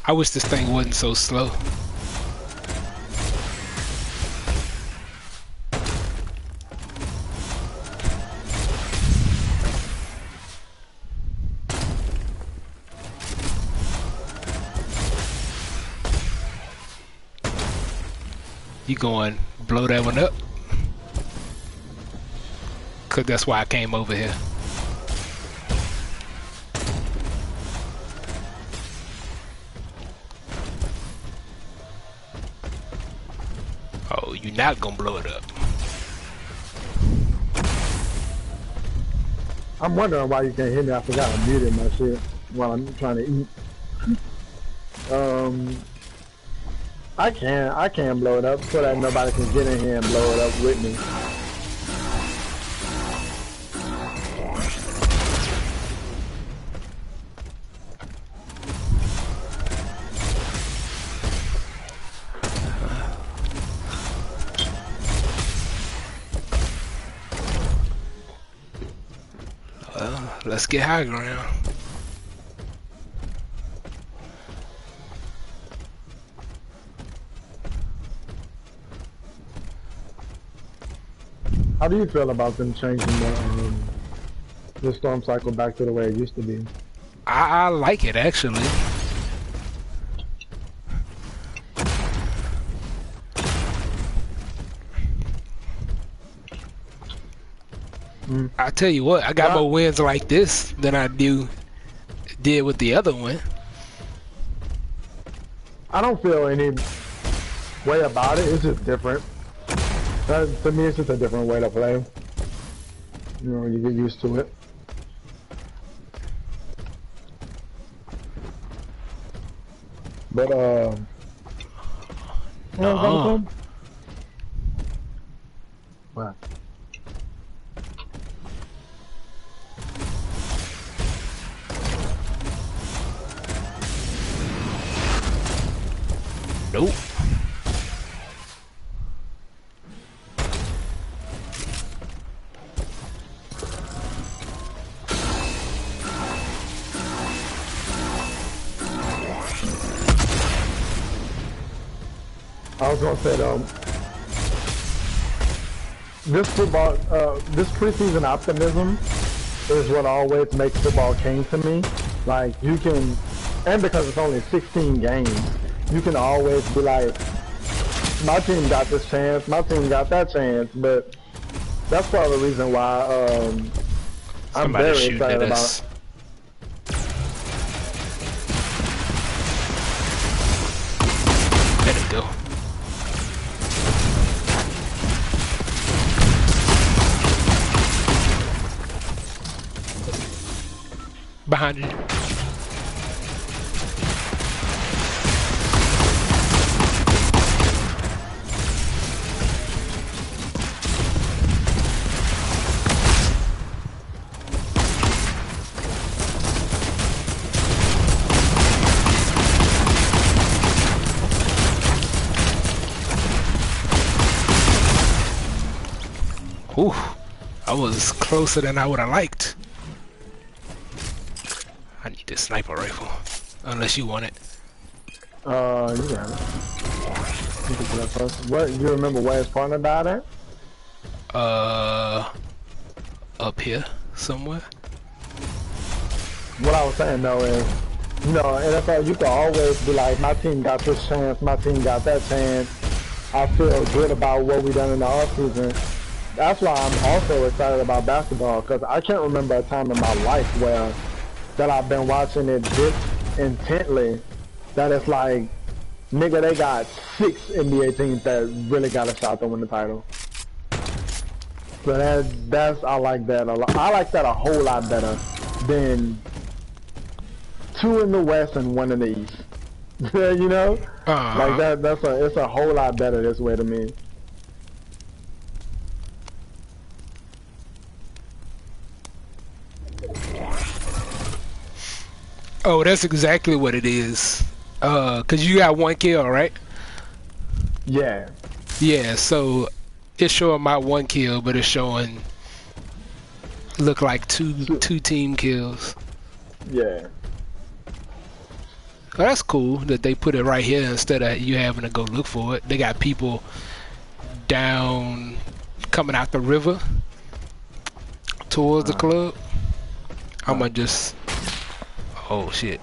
I wish this thing wasn't so slow. You going blow that one up? Cause that's why I came over here. Oh, you're not gonna blow it up. I'm wondering why you can't hear me. I forgot I muted my shit while I'm trying to eat. I can blow it up so that nobody can get in here and blow it up with me. Well, let's get high ground. How do you feel about them changing the storm cycle back to the way it used to be? I like it actually. I tell you what, I got more wins like this than I did with the other one. I don't feel any way about it. It's just different. To me, it's just a different way to play. You know, you get used to it. But No. What? Nope. I was gonna say though, this football, this preseason optimism is what always makes football king to me. Like you can, and because it's only 16 games, you can always be like, my team got this chance, my team got that chance, but that's part of the reason why I'm very excited about. Let it go. Behind you. Ooh, I was closer than I would have liked. I need this sniper rifle, unless you want it. You got it. You can put that first. What, you remember where his partner died at? Up here somewhere. What I was saying though is, you know, NFL, you can always be like, my team got this chance, my team got that chance. I feel good about what we done in the offseason. That's why I'm also excited about basketball, because I can't remember a time in my life where that I've been watching it this intently that it's like, nigga, they got 6 NBA teams that really got a shot to win the title. So that's I like that a lot. I like that a whole lot better than 2 in the West and 1 in the East. You know, like it's a whole lot better this way to me. Oh, that's exactly what it is. Cause you got 1 kill, right? Yeah. Yeah, so it's showing my 1 kill, but it's showing look like two team kills. Yeah. Well, that's cool that they put it right here instead of you having to go look for it. They got people down coming out the river towards the club. I'ma just... Oh shit.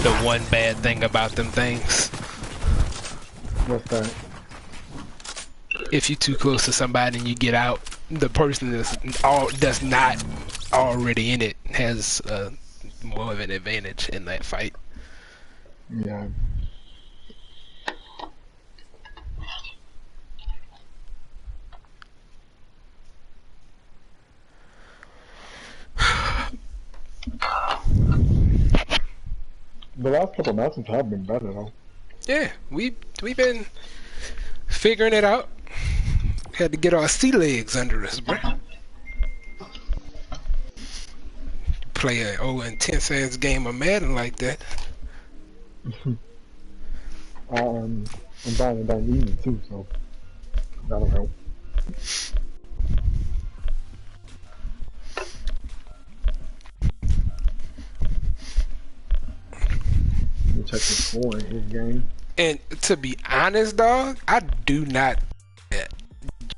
The one bad thing about them things. What's that? If you're too close to somebody and you get out, the person that's not already in it has more of an advantage in that fight. Yeah. The last couple matches have been better though. Yeah, we've been figuring it out. Had to get our sea legs under us, bro. Play an intense ass game of Madden like that. I'm buying it that easy too, so that'll help. Check the score in his game. And to be honest, dog, I do not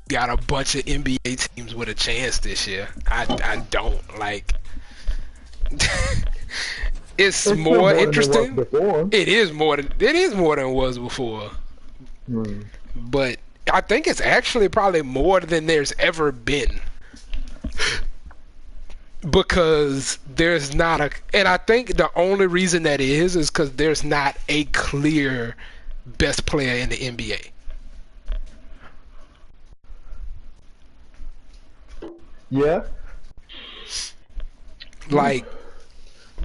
got a bunch of NBA teams with a chance this year. I don't like. it's more interesting. It is more than it was before. But I think it's actually probably more than there's ever been. Because there's not a, and I think the only reason that is because there's not a clear best player in the NBA. Yeah. Like,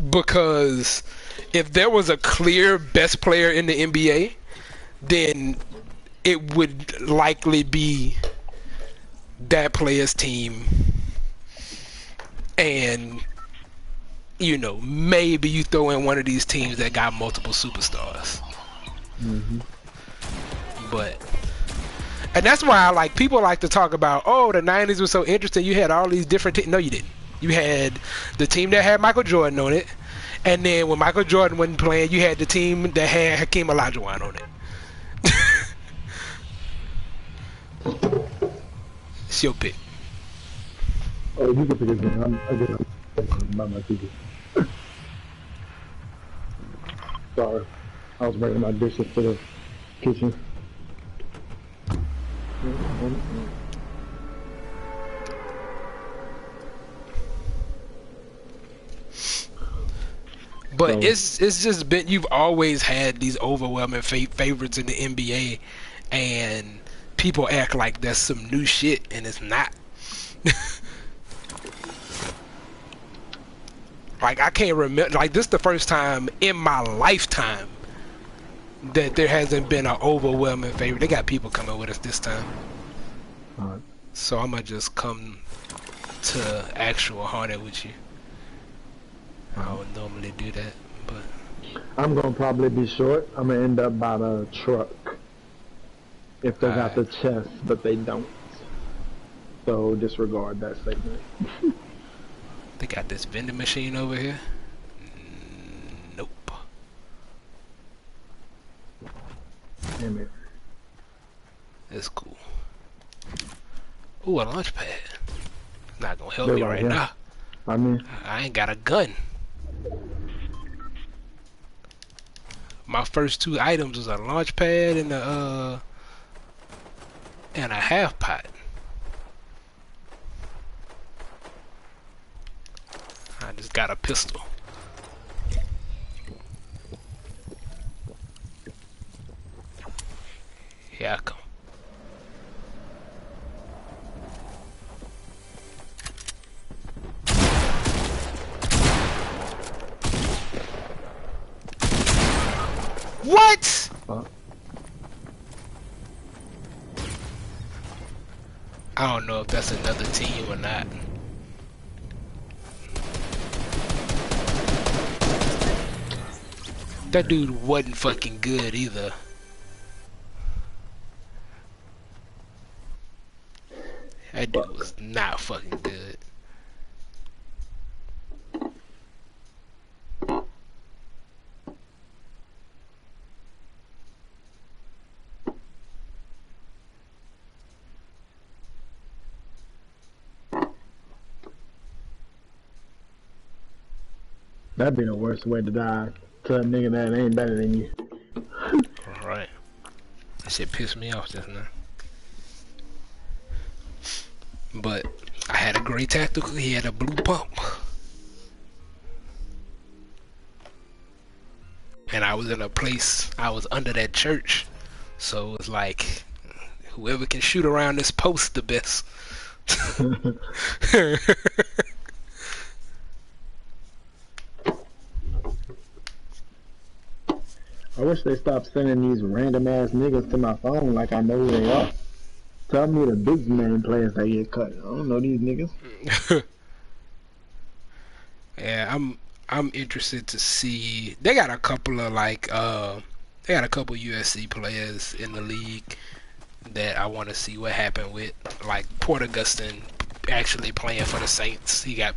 because if there was a clear best player in the NBA, then it would likely be that player's team. And, you know, maybe you throw in one of these teams that got multiple superstars. But, and that's why like people like to talk about, oh, the 90s was so interesting. You had all these different teams. No, you didn't. You had the team that had Michael Jordan on it. And then when Michael Jordan wasn't playing, you had the team that had Hakeem Olajuwon on it. It's your pick. Oh, you can pick it again. I'm by my TV. Sorry. I was bringing my dishes to the kitchen. But it's just been, you've always had these overwhelming favorites in the NBA, and people act like that's some new shit, and it's not. Like, I can't remember, like, this is the first time in my lifetime that there hasn't been an overwhelming favorite. They got people coming with us this time. Alright. So I'm gonna just come to actual Haunted with you. I would normally do that, but... I'm gonna probably be short. I'm gonna end up by the truck. If they got the chest, but they don't. So disregard that statement. They got this vending machine over here. Nope. Damn it. It's cool. Ooh, a launch pad. Not gonna help They're me right right here. now. I mean, I ain't got a gun. My first two items was a launch pad and a half pot. I just got a pistol. Here I come. What? I don't know if that's another team or not. That dude wasn't fucking good either. That dude was not fucking good. that'd be the worst way to die. Tell a nigga that ain't better than you. Alright. That shit pissed me off just now. But I had a great tactical. He had a blue pump. And I was in a place, I was under that church. So it's like, whoever can shoot around this post the best. I wish they stopped sending these random ass niggas to my phone like I know who they are. Tell me the big name players that get cut. I don't know these niggas. Yeah, I'm interested to see. They got a couple of like they got a couple USC players in the league that I want to see what happened with. Like Port Augustine actually playing for the Saints. He went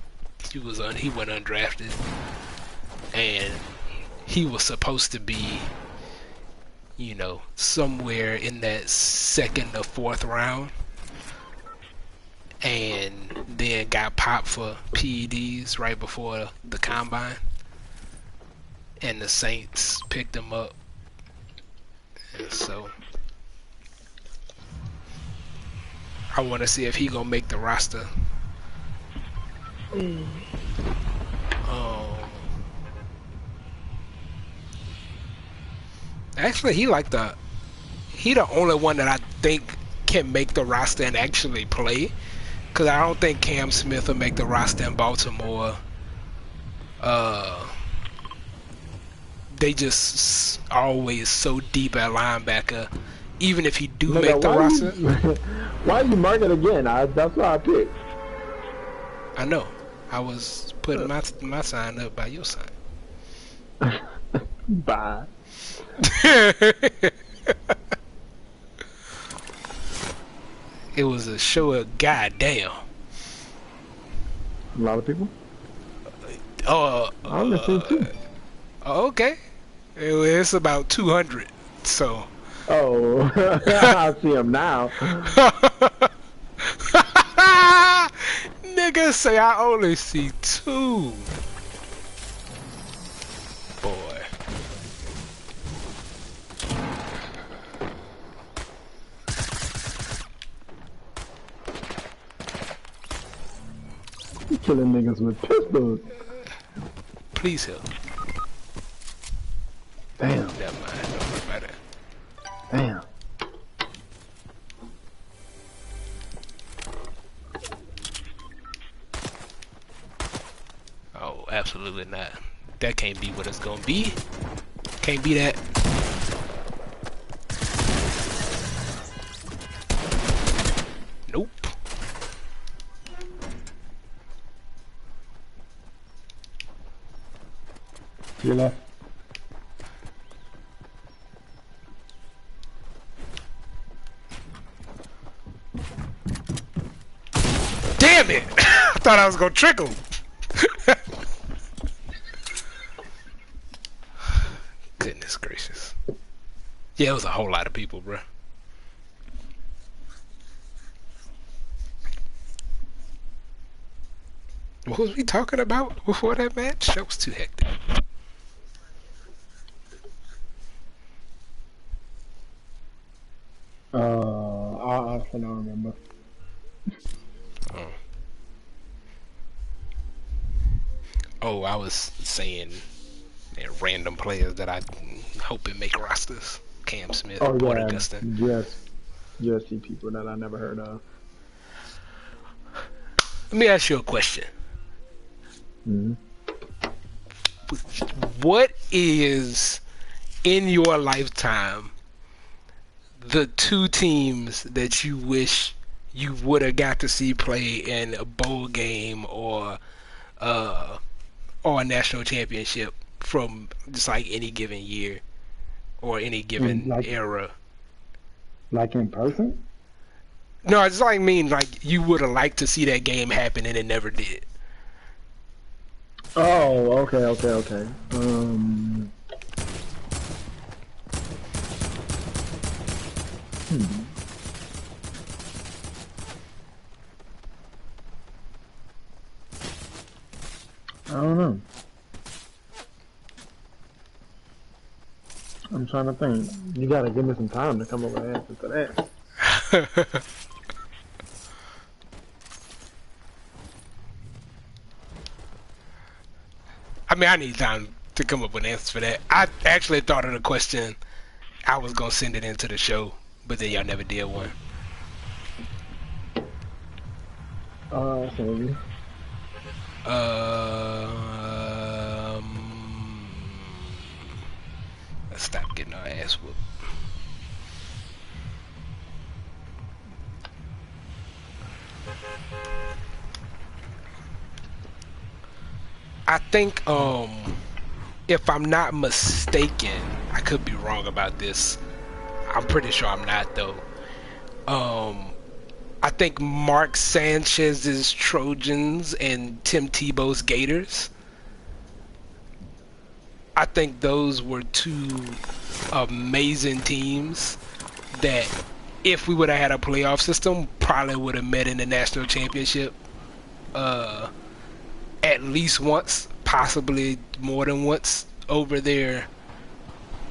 undrafted, and he was supposed to be, you know, somewhere in that second or fourth round, and then got popped for PEDs right before the combine, and the Saints picked him up. And so I want to see if he gonna make the roster. Actually, he the only one that I think can make the roster and actually play. Cause I don't think Cam Smith will make the roster in Baltimore. They just always so deep at linebacker. Even if he do make the roster. Why you mark it again? That's what I picked. I know. I was putting my sign up by your sign. Bye. It was a show of goddamn. A lot of people? I'm listening too. Okay. It's about 200. So. Oh, I see him now. Niggas say I only see 2. Boy. You killing niggas with pistols. Please help. Damn. Never mind. Don't worry about it. Damn. Oh, absolutely not. That can't be what it's gonna be. Can't be that. Nope. To your left. Damn it! I thought I was gonna trickle. Goodness gracious. Yeah, it was a whole lot of people, bro. What was we talking about before that match? That was too hectic. I don't remember. Oh, I was saying random players that I hope and make rosters. Cam Smith, Oh Porter yeah, Gustin. yes, UFC people that I never heard of. Let me ask you a question. Mm-hmm. What is, in your lifetime, the two teams that you wish you would have got to see play in a bowl game or a national championship from just like any given year or any given era? Like in person? No, I just like mean like you would have liked to see that game happen and it never did. Oh, okay. I don't know. I'm trying to think. You gotta give me some time to come up with an answer to that. I mean, I need time to come up with an answer for that. I actually thought of the question. I was gonna send it into the show, but then y'all never did one. Maybe. Let's stop getting our ass whooped. I think, if I'm not mistaken, I could be wrong about this. I'm pretty sure I'm not though. I think Mark Sanchez's Trojans and Tim Tebow's Gators. I think those were two amazing teams that, if we would have had a playoff system, probably would have met in the national championship at least once, possibly more than once over their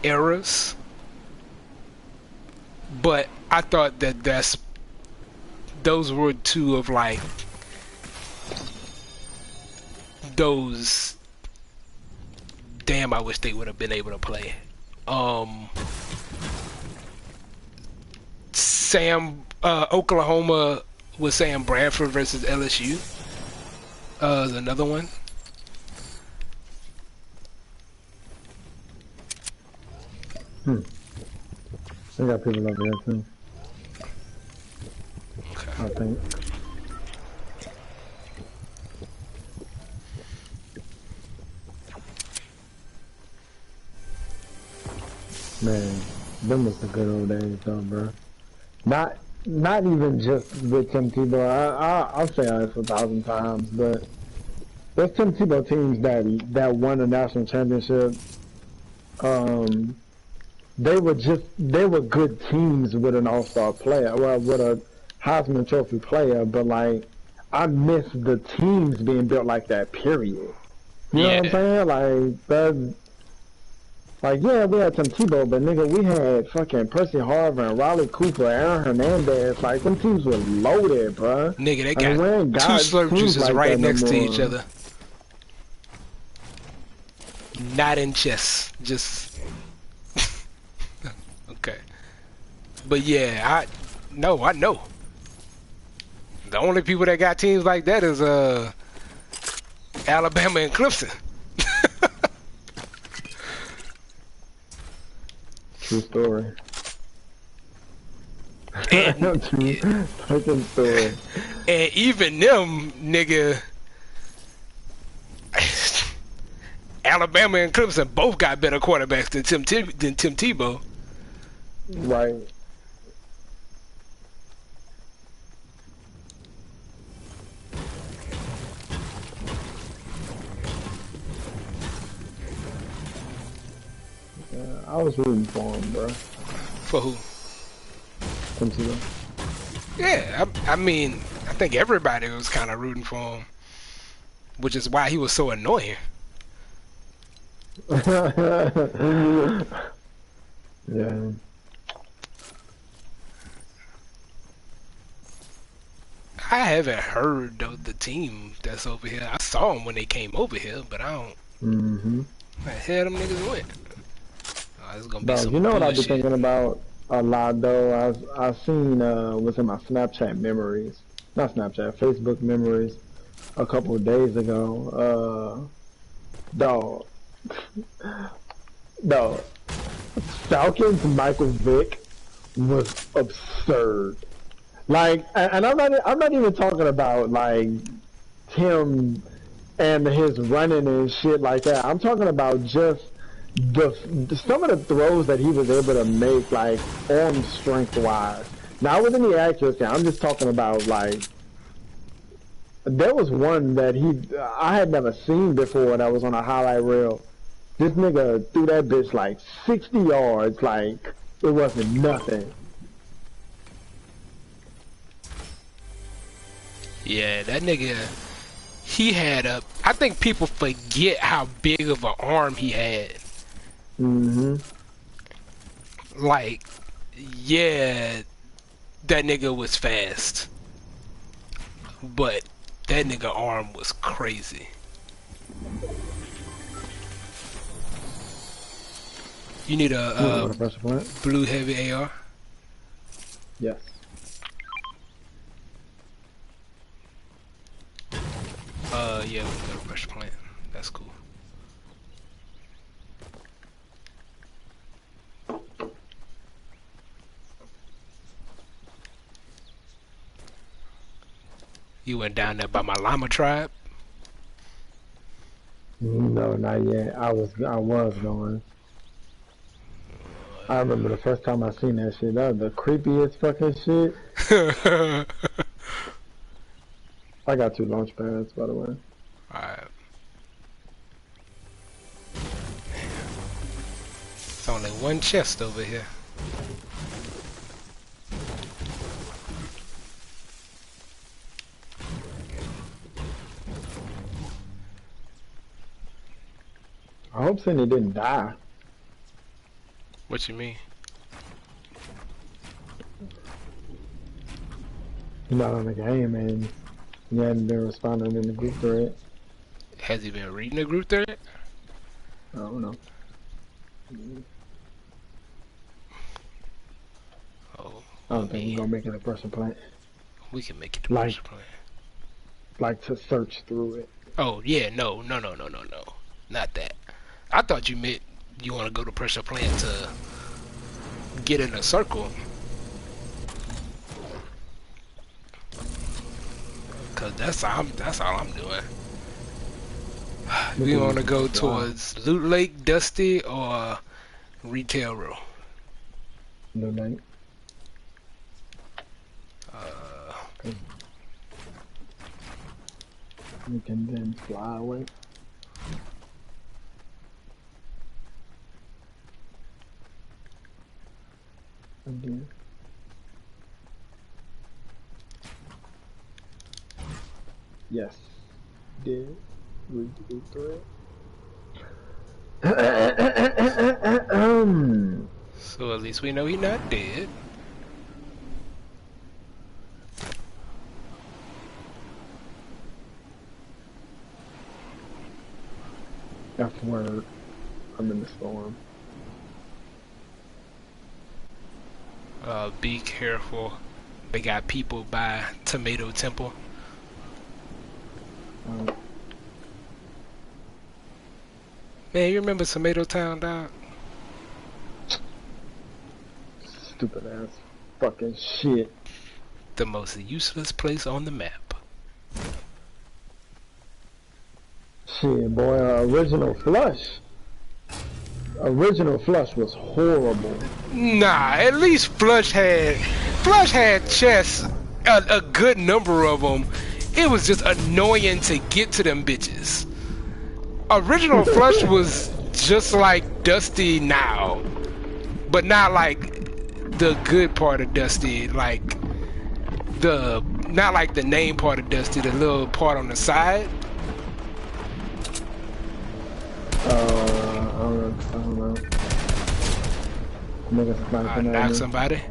eras. But I thought that those were two of like those. Damn, I wish they would have been able to play. Oklahoma with Sam Bradford versus LSU is another one. I got people over there too. Okay. I think. Man, them was the good old days though, bro. Not even just with Tim Tebow. I'll say this 1,000 times, but those Tim Tebow teams that won the national championship, they were good teams with an all-star player, well, with a Heisman Trophy player, but like I miss the teams being built like that. Period. You know what I'm saying? Like that. Like, yeah, we had some Tebow, but nigga, we had fucking Percy Harvin, and Raleigh Cooper, Aaron Hernandez. Like, them teams were loaded, bruh. Nigga, they got two slurp juices like right next to each other. Not in chess, just okay. But yeah, I know. The only people that got teams like that is Alabama and Clemson. True story. And, True story. And even them, nigga, Alabama and Clemson both got better quarterbacks than Tim Tebow. Right. I was rooting for him, bro. For who? Consider. Yeah, I mean, I think everybody was kind of rooting for him, which is why he was so annoying. Yeah. I haven't heard of the team that's over here. I saw them when they came over here, but I don't. Mm-hmm. Where the hell them niggas went? Oh, it's gonna be Dog, some you know what I've been bullshit. thinking about a lot though? I've seen what's in my Snapchat memories. Not Snapchat, Facebook memories a couple of days ago. Dog. Dog. Falcons Michael Vick was absurd. Like, and I'm not even talking about like him and his running and shit like that. I'm talking about just some of the throws that he was able to make, like arm strength wise. Not with any accuracy. I'm just talking about like there was one that I had never seen before that was on a highlight reel. This nigga threw that bitch like 60 yards, like it wasn't nothing. Yeah, that nigga, he had a. I think people forget how big of an arm he had. Mm-hmm. Like, yeah, that nigga was fast, but that nigga arm was crazy. You need a blue heavy AR? Yes. Yeah, we can go to pressure plant. That's cool. You went down there by my llama tribe? No, not yet. I was going. I remember the first time I seen that shit. That was the creepiest fucking shit. I got 2 launch pads, by the way. Alright. It's only one chest over here. I hope Cindy didn't die. What you mean? You're not on the game, and you hadn't been responding in the group thread. Has he been reading the group thread? I don't know. Oh, I don't think we're gonna make it a pressure plant. we can make it the pressure plant. Like to search through it. Oh yeah, no, not that. I thought you meant you want to go to pressure plant to get in a circle. Cause that's all I'm doing. We want to go towards Loot Lake, Dusty, or Retail Row. Loot Lake. We can then fly away. Again. Yes. Did read the thread. So at least we know he's not dead. F word. I'm in the storm. Be careful. They got people by Tomato Temple. Man, you remember Tomato Town, dog? Stupid ass fucking shit. The most useless place on the map. Shit, boy, Original Flush. Original Flush was horrible. Nah, at least Flush had chests, a good number of them. It was just annoying to get to them bitches. Original Flush was just like Dusty now. but not like the good part of Dusty, like the not like the name part of Dusty, the little part on the side. I don't know. Nigga, somebody Knock somebody.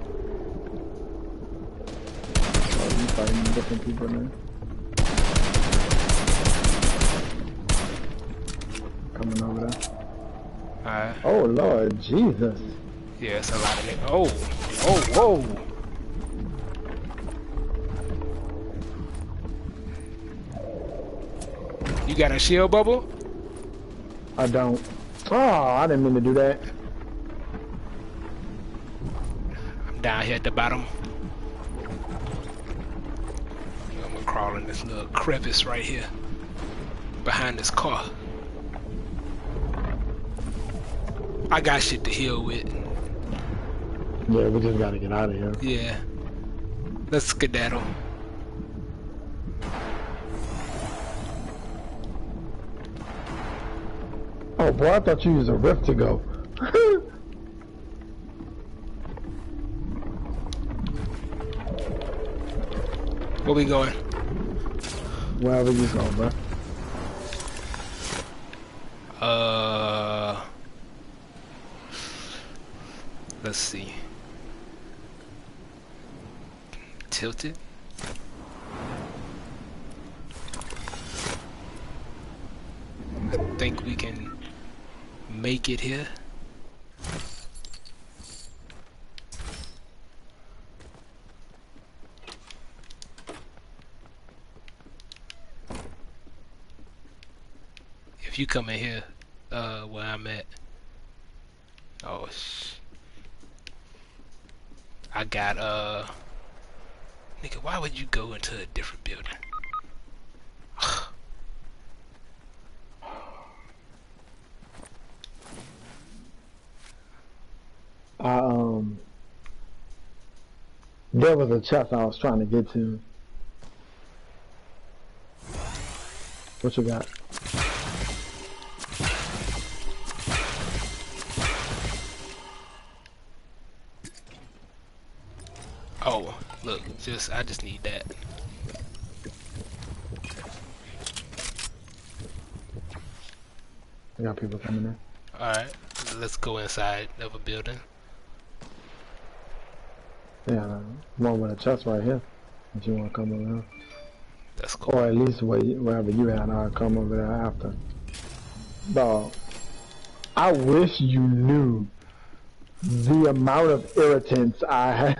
Oh, you fighting different people now. Coming over there. Alright. Oh Lord, Jesus. Yeah, it's a lot of niggas. Whoa. You got a shield bubble? I don't. Oh, I didn't mean to do that. I'm down here at the bottom. I'm gonna crawl in this little crevice right here. Behind this car. I got shit to heal with. Yeah, we just gotta get out of here. Yeah. Let's skedaddle. Oh boy, I thought you used a rift to go. Where we going? Wherever you go, bro. Let's see. Tilted. I think we can make it here. If you come in here, where I'm at. Oh, I got, nigga, why would you go into a different building? There was a chest I was trying to get to. What you got? Oh, look, I just need that. I got people coming in. Alright, let's go inside of a building. Yeah, one with a chest right here. If you want to come over here. That's cool. Or at least wherever you at, I'll come over there after. Dog, I wish you knew the amount of irritants I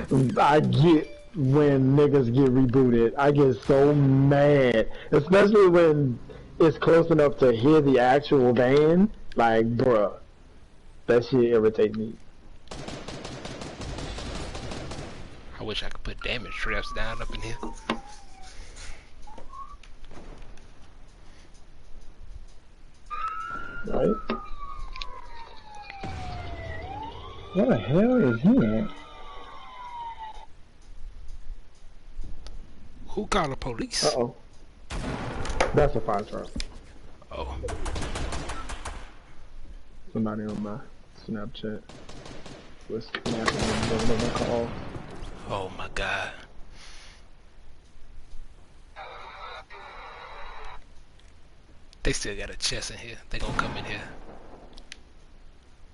get when niggas get rebooted. I get so mad, especially when it's close enough to hear the actual band. Like, bruh, that shit irritate me. I wish I could put damage traps down up in here. Right? What the hell is he at? Who called the police? Uh-oh. That's a fire truck. Oh. Somebody on my Snapchat was snapping and a call. Oh my god. They still got a chest in here. They gonna come in here.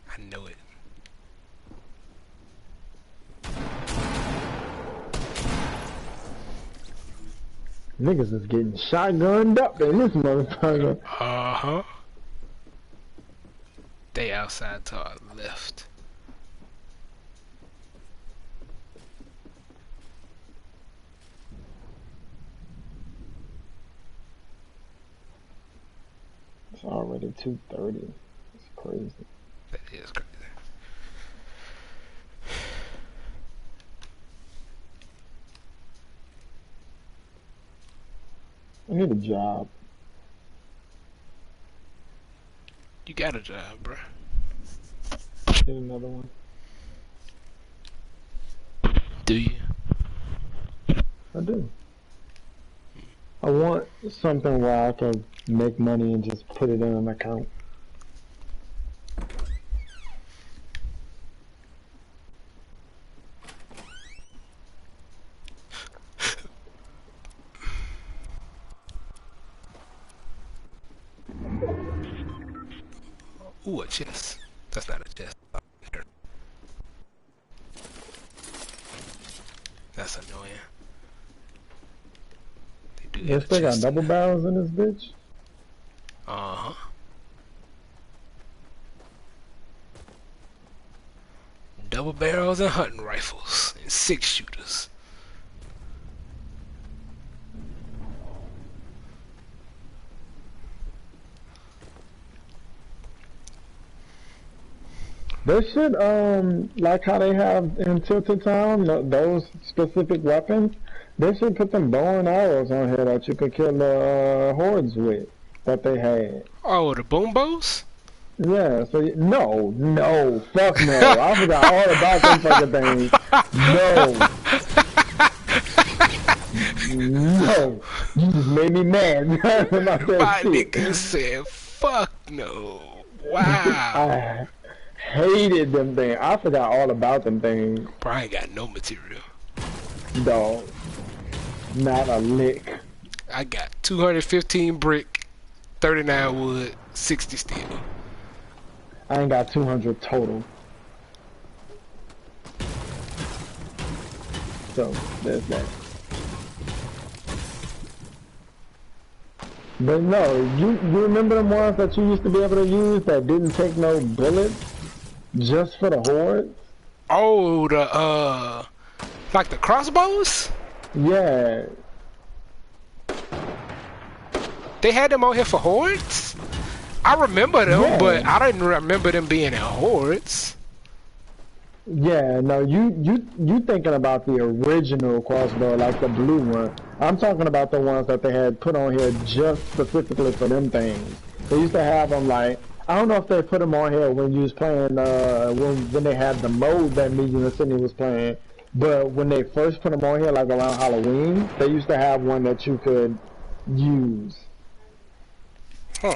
I know it. Niggas is getting shotgunned up in this motherfucker. Uh-huh. They outside to our left. It's already 2:30. It's crazy. That is crazy. I need a job. You got a job, bro. Get another one. Do you? I do. I want something where I can make money and just put it in an account. Ooh, a chest. That's not a chest. That's annoying. They do They got a still got chest in double there. barrels in this bitch? Uh-huh. Double barrels and hunting rifles and 6-shooters. They should, like how they have in Tilted Town, those specific weapons, they should put them bow and arrows on here that you could kill the hordes with, that they had. Oh, the boom bows? Yeah, so, no, fuck no. I forgot all about them fucking things. No. No. You just made me mad about that My shit. nigga said, fuck no. Wow. I hated them things. I forgot all about them things. Bro, I ain't got no material. Dog. Not a lick. I got 215 brick, 39 wood, 60 steel. I ain't got 200 total. So, there's that. But no, you remember them ones that you used to be able to use that didn't take no bullets? Just for the hordes? Oh, the, like the crossbows? Yeah. They had them on here for hordes? I remember them, Yeah. but I didn't remember them being in hordes. Yeah, no, you thinking about the original crossbow, like the blue one. I'm talking about the ones that they had put on here just specifically for them things. They used to have them like, I don't know if they put them on here when you was playing, when they had the mode that me and Sydney was playing. But when they first put them on here, like around Halloween, they used to have one that you could use. Huh.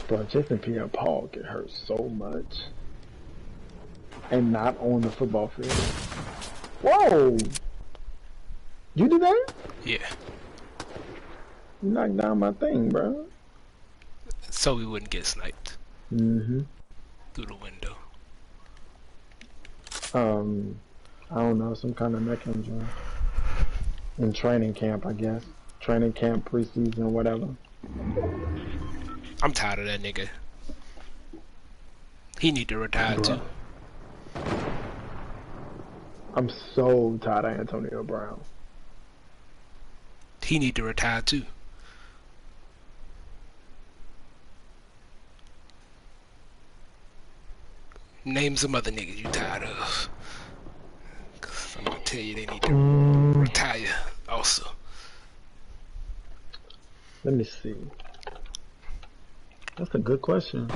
But Jason Pierre-Paul get hurt so much. And not on the football field. Whoa! You did that? Yeah. You knocked down my thing, bro. So we wouldn't get sniped Mm-hmm. through the window. I don't know, some kind of mechanism. In training camp, I guess. Training camp, preseason, whatever. I'm tired of that nigga. He need to retire too. I'm so tired of Antonio Brown. He need to retire too. Name some other niggas you tired of. 'Cause I'm gonna tell you they need to retire also. Let me see. That's a good question.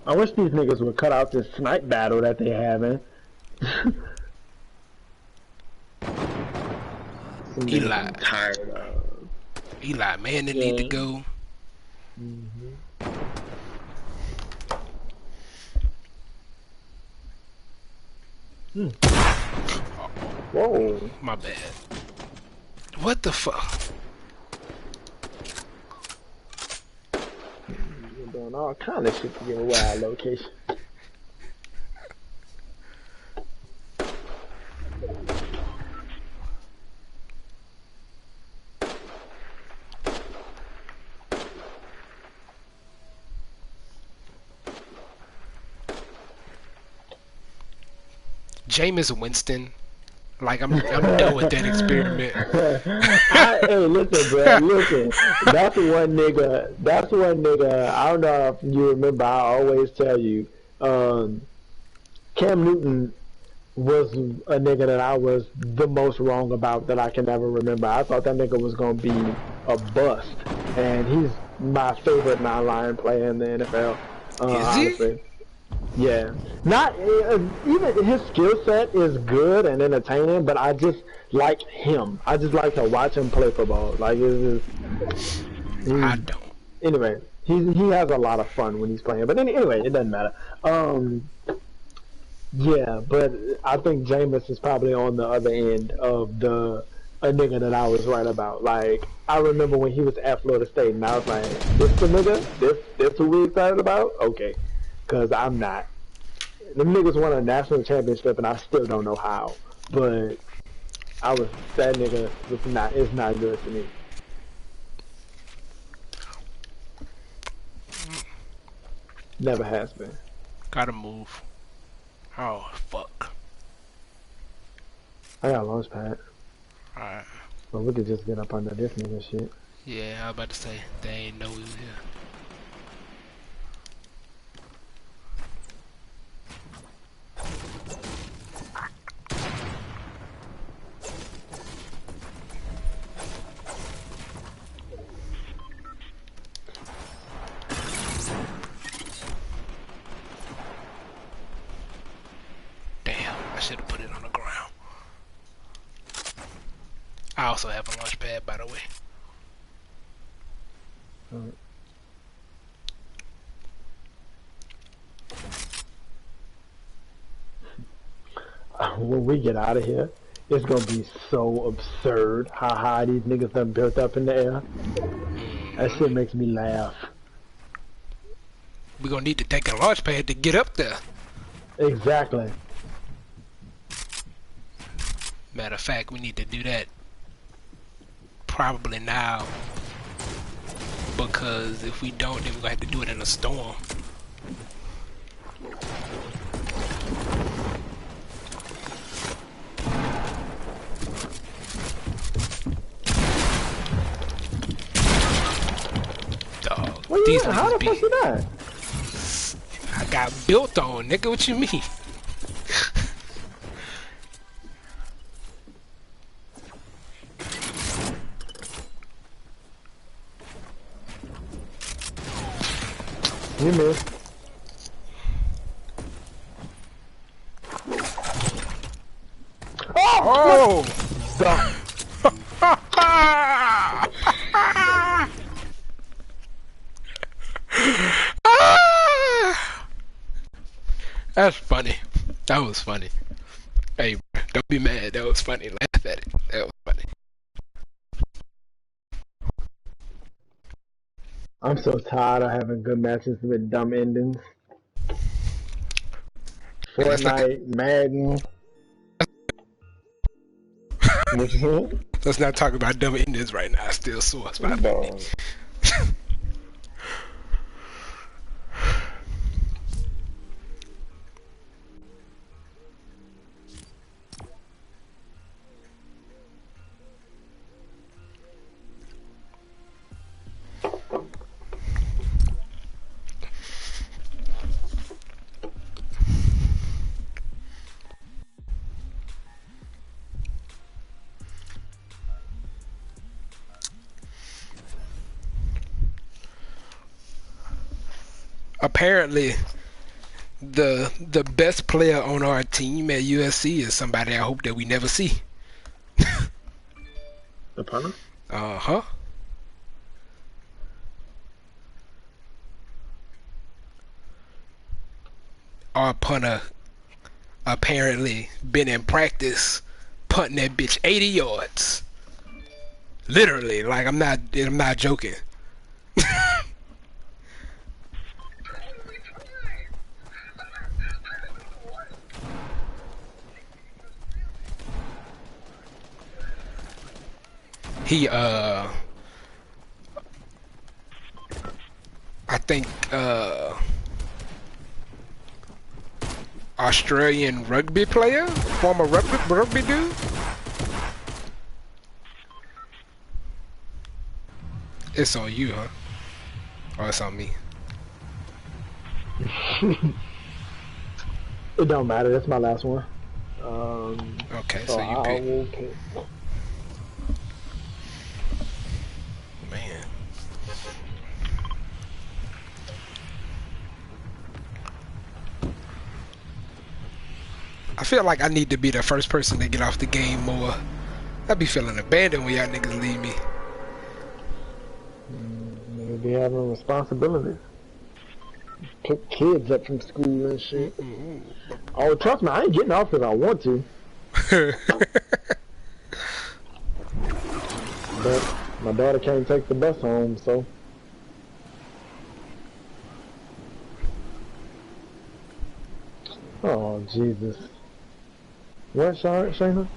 I wish these niggas would cut out this snipe battle that they having. Eli. I'm tired of. Eli Manning need to go. Whoa. My bad. What the fuck? You're doing all kind of shit to get a wild location. Jameis Winston. Like I'm done with that experiment. Hey, listen, bro. Listen, that's one nigga. That's one nigga. I don't know if you remember. I always tell you, Cam Newton was a nigga that I was the most wrong about that I can ever remember. I thought that nigga was gonna be a bust, and he's my favorite non-line player in the NFL. Is he? Honestly. Yeah, not even his skill set is good and entertaining, but I just like him. I just like to watch him play football. Like it's just, I don't. anyway, he has a lot of fun when he's playing. But anyway, it doesn't matter. Yeah, but I think Jameis is probably on the other end of the a nigga that I was right about. Like, I remember when he was at Florida State, and I was like, this the nigga? This who we excited about? Okay. Because I'm not. Them niggas won a national championship, and I still don't know how. But that nigga it's not good to me. Never has been. Gotta move. Oh, fuck. I got a launch pad. Alright. But we could just get up under this nigga shit. Yeah, I was about to say, they ain't know we was here. Damn, I should have put it on the ground. I also have a launch pad, by the way. When we get out of here, it's gonna be so absurd how high these niggas done built up in the air. That shit makes me laugh. We're gonna need to take a launch pad to get up there. Exactly. Matter of fact, we need to do that probably now. Because if we don't, then we're gonna have to do it in a storm. Dog, Well, these yeah, how the niggas fuck you that? I got built on, nigga. What you mean? You missed. Oh! Stop. That's funny. That was funny. Hey, don't be mad. That was funny. Laugh at it. That was funny. I'm so tired of having good matches with dumb endings. Fortnite, Madden. What you saying? Let's not talk about dumb endings right now. I still sore. It's my funny. Apparently, the best player on our team at USC is somebody I hope that we never see. The punter? Uh-huh. Our punter apparently been in practice punting that bitch 80 yards. Literally, like I'm not joking. He I think Australian rugby player, former rugby dude. It's on you, huh? Or it's on me? It don't matter. That's my last one. Okay, so you pick. Will pick. Man. I feel like I need to be the first person to get off the game more. I be feeling abandoned when y'all niggas leave me. Niggas be having responsibilities. Pick kids up from school and shit. Oh, trust me, I ain't getting off because I want to. My daughter can't take the bus home, so. Oh, Jesus. What, Shayna?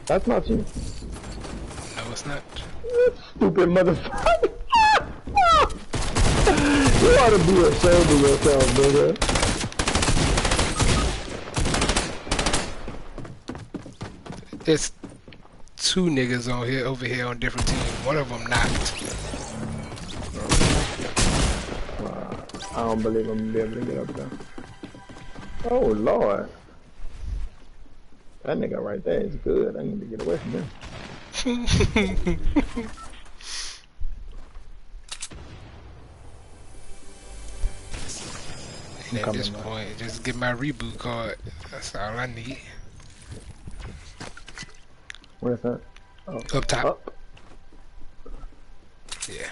That's not you. No, it's not. Stupid motherfucker. You ought to be ashamed of yourself, nigga. It's two niggas over here on different teams. One of them not. I don't believe I'm gonna be able to get up there. Oh Lord. That nigga right there is good. I need to get away from him. And at this point, just get my reboot card. That's all I need. Where's that? Oh. Up top. Up. Yeah.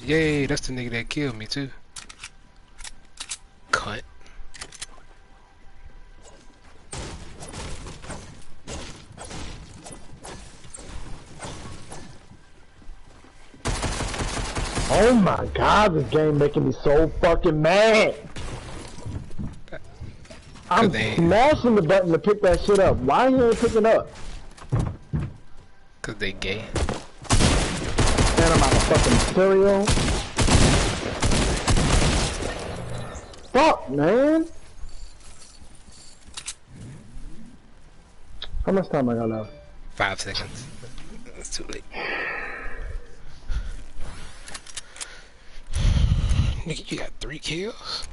Yay, that's the nigga that killed me too. Cunt. Oh my god, this game making me so fucking mad. I'm smashing the button to pick that shit up. Why you ain't picking up? Cause they gay. Man, I'm out of fucking cereal. Fuck, man. How much time I got left? 5 seconds. It's too late. Nigga, you got 3 kills?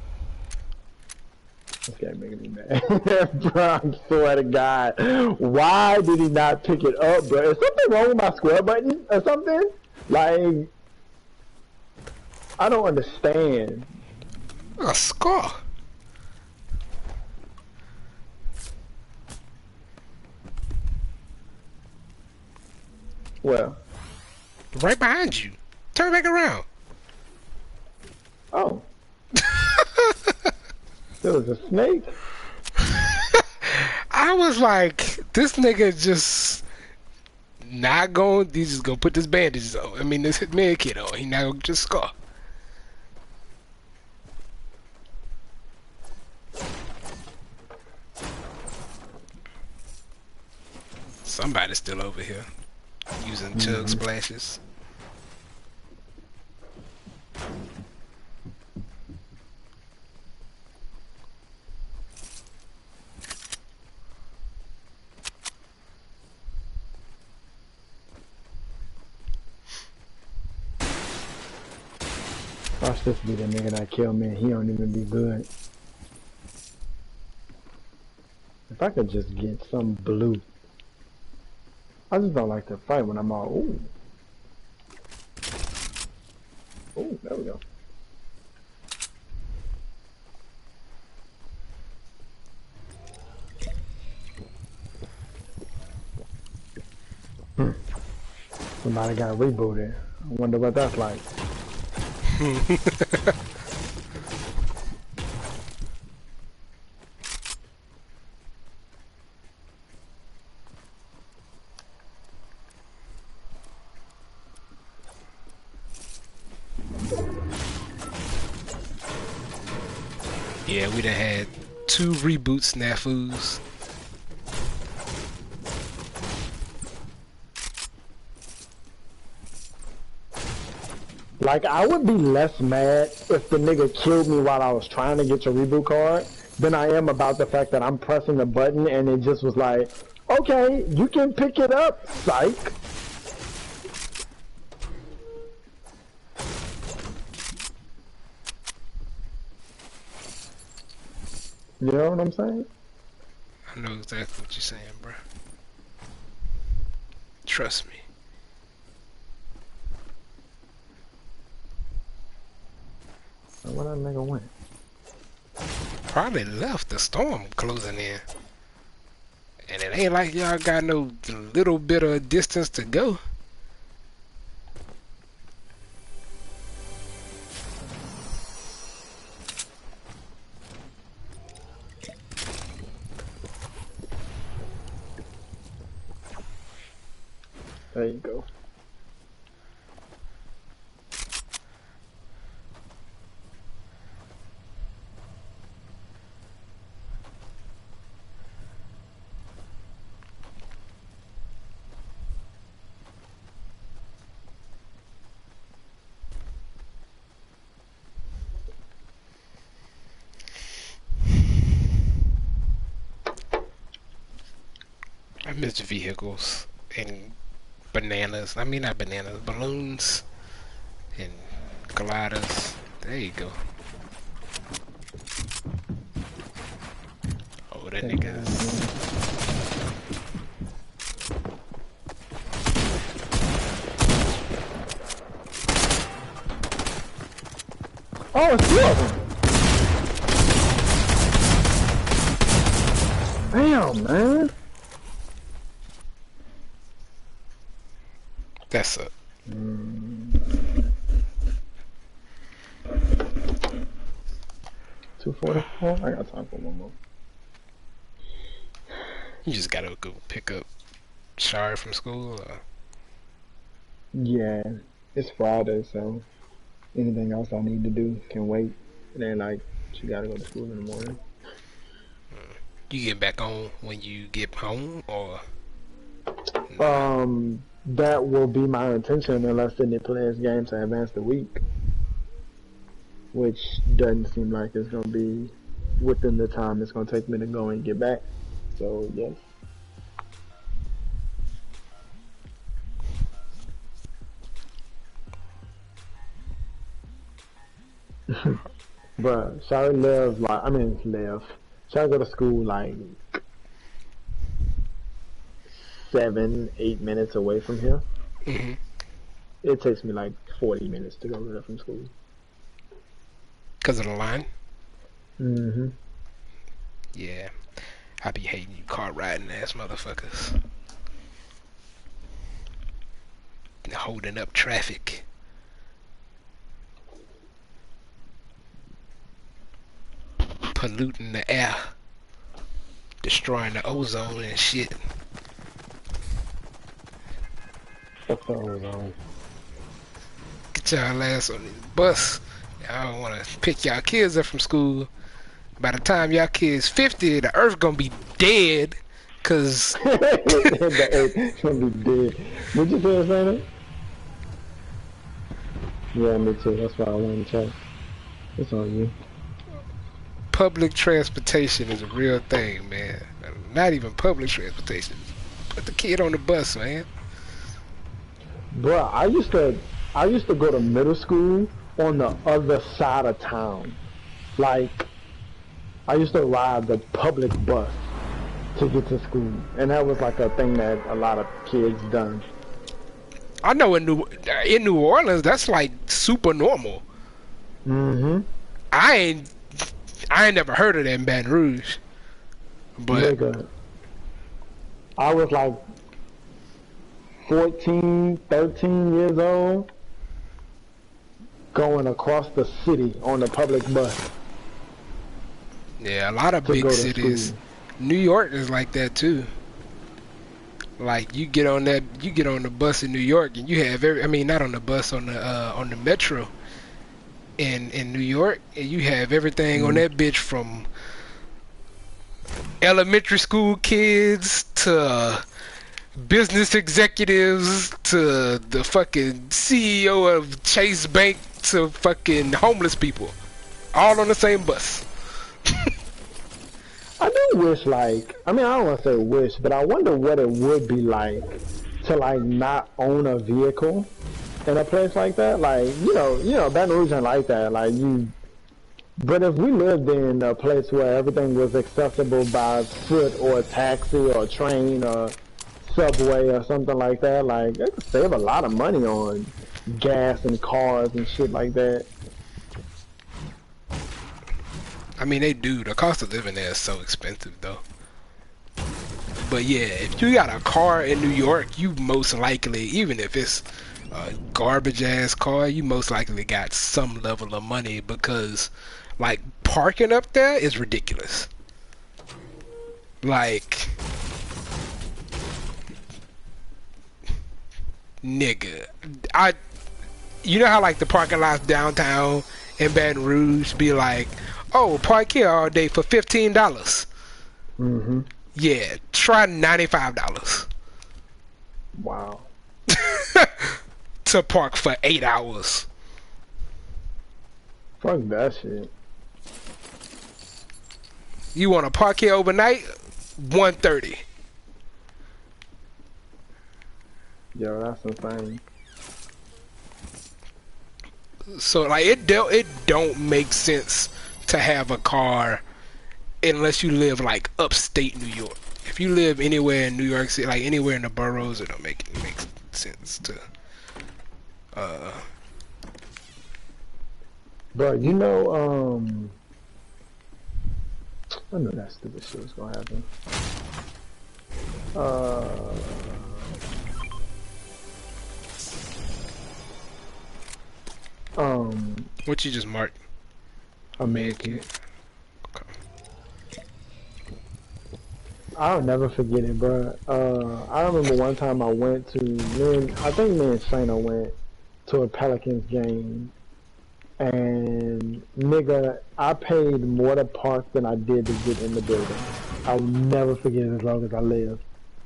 This guy making me mad. Bro, I swear to God. Why did he not pick it up, bro? Is something wrong with my square button or something? Like, I don't understand. A score. Well. Right behind you. Turn back around. Oh. There was a snake. I was like, this nigga just not going. He's just gonna put this bandage on. I mean, this med kit on. He not gonna just scar. Somebody's still over here using chug splashes. Watch this be the nigga that killed me and he don't even be good. If I could just get some blue. I just don't like to fight when I'm all, ooh. Ooh, there we go. Somebody got rebooted. I wonder what that's like. Yeah, we done had 2 reboot snafus. Like, I would be less mad if the nigga killed me while I was trying to get your reboot card than I am about the fact that I'm pressing the button and it just was like, okay, you can pick it up, psych. You know what I'm saying? I know exactly what you're saying, bro. Trust me. Where that nigga went? Probably left. The storm closing in. And it ain't like y'all got no little bit of distance to go. There you go. I miss vehicles and bananas. I mean, not bananas, balloons and gliders. There you go. Oh, the niggas. Oh, it's two of them. Damn, man. That's it. 244. I got time for one more. You just gotta go pick up Shari from school. Yeah, it's Friday, so anything else I need to do can wait. And then, like, she gotta go to school in the morning. You get back on when you get home, or? That will be my intention unless they play this game to advance the week. Which doesn't seem like it's gonna be within the time it's gonna take me to go and get back. So, yes. Bruh, Shari lives like, Shari go to school like 7-8 minutes away from here. Mm-hmm. It takes me like 40 minutes to go there from school. Because of the line? Mm-hmm. Yeah. I be hating you car riding ass motherfuckers. Holding up traffic. Polluting the air. Destroying the ozone and shit. What's the ozone? Get y'all ass on this bus. Y'all don't want to pick y'all kids up from school. By the time y'all kids 50, the earth gonna be dead. Cause the earth gonna be dead. What you say, Santa? Yeah, me too. That's why I wanted to check. It's on you. Public transportation is a real thing, man. Not even public transportation. Put the kid on the bus, man. Bruh, I used to go to middle school on the other side of town. Like, I used to ride the public bus to get to school, and that was like a thing that a lot of kids done. I know in New Orleans, that's like super normal. Mm-hmm. I ain't never heard of that in Baton Rouge. But nigga, I was like 14, 13 years old, going across the city on the public bus. Yeah, a lot of big cities. New York is like that too. Like you get on the bus in New York and you have not on the bus, on the metro in New York, and you have everything on that bitch, from elementary school kids to business executives to the fucking CEO of Chase Bank to fucking homeless people, all on the same bus. I do wish, like, I don't want to say wish, but I wonder what it would be like to, like, not own a vehicle in a place like that. Like, you know, Baton Rouge ain't like that. Like, but if we lived in a place where everything was accessible by foot or taxi or train or subway or something like that, like, it could save a lot of money on gas and cars and shit like that. I mean, they do. The cost of living there is so expensive, though. But yeah, if you got a car in New York, you most likely, even if it's a garbage ass car, you most likely got some level of money because, like, parking up there is ridiculous. Like, nigga, you know how like the parking lots downtown in Baton Rouge be like, oh, park here all day for $15. Mm-hmm. Yeah, try $95 Wow. to park for 8 hours. Fuck that shit. You want to park here overnight? $130. Yo, that's insane. So like it don't make sense to have a car unless you live like upstate New York. If you live anywhere in New York City, like anywhere in the boroughs, it don't make sense to. Bro, you know, I knew that stupid shit was gonna happen. What you just marked? A med kit. Okay. I'll never forget it, bro. I remember one time I went to, I think me and Shayna went to a Pelicans game, and nigga, I paid more to park than I did to get in the building. I'll never forget it as long as I live.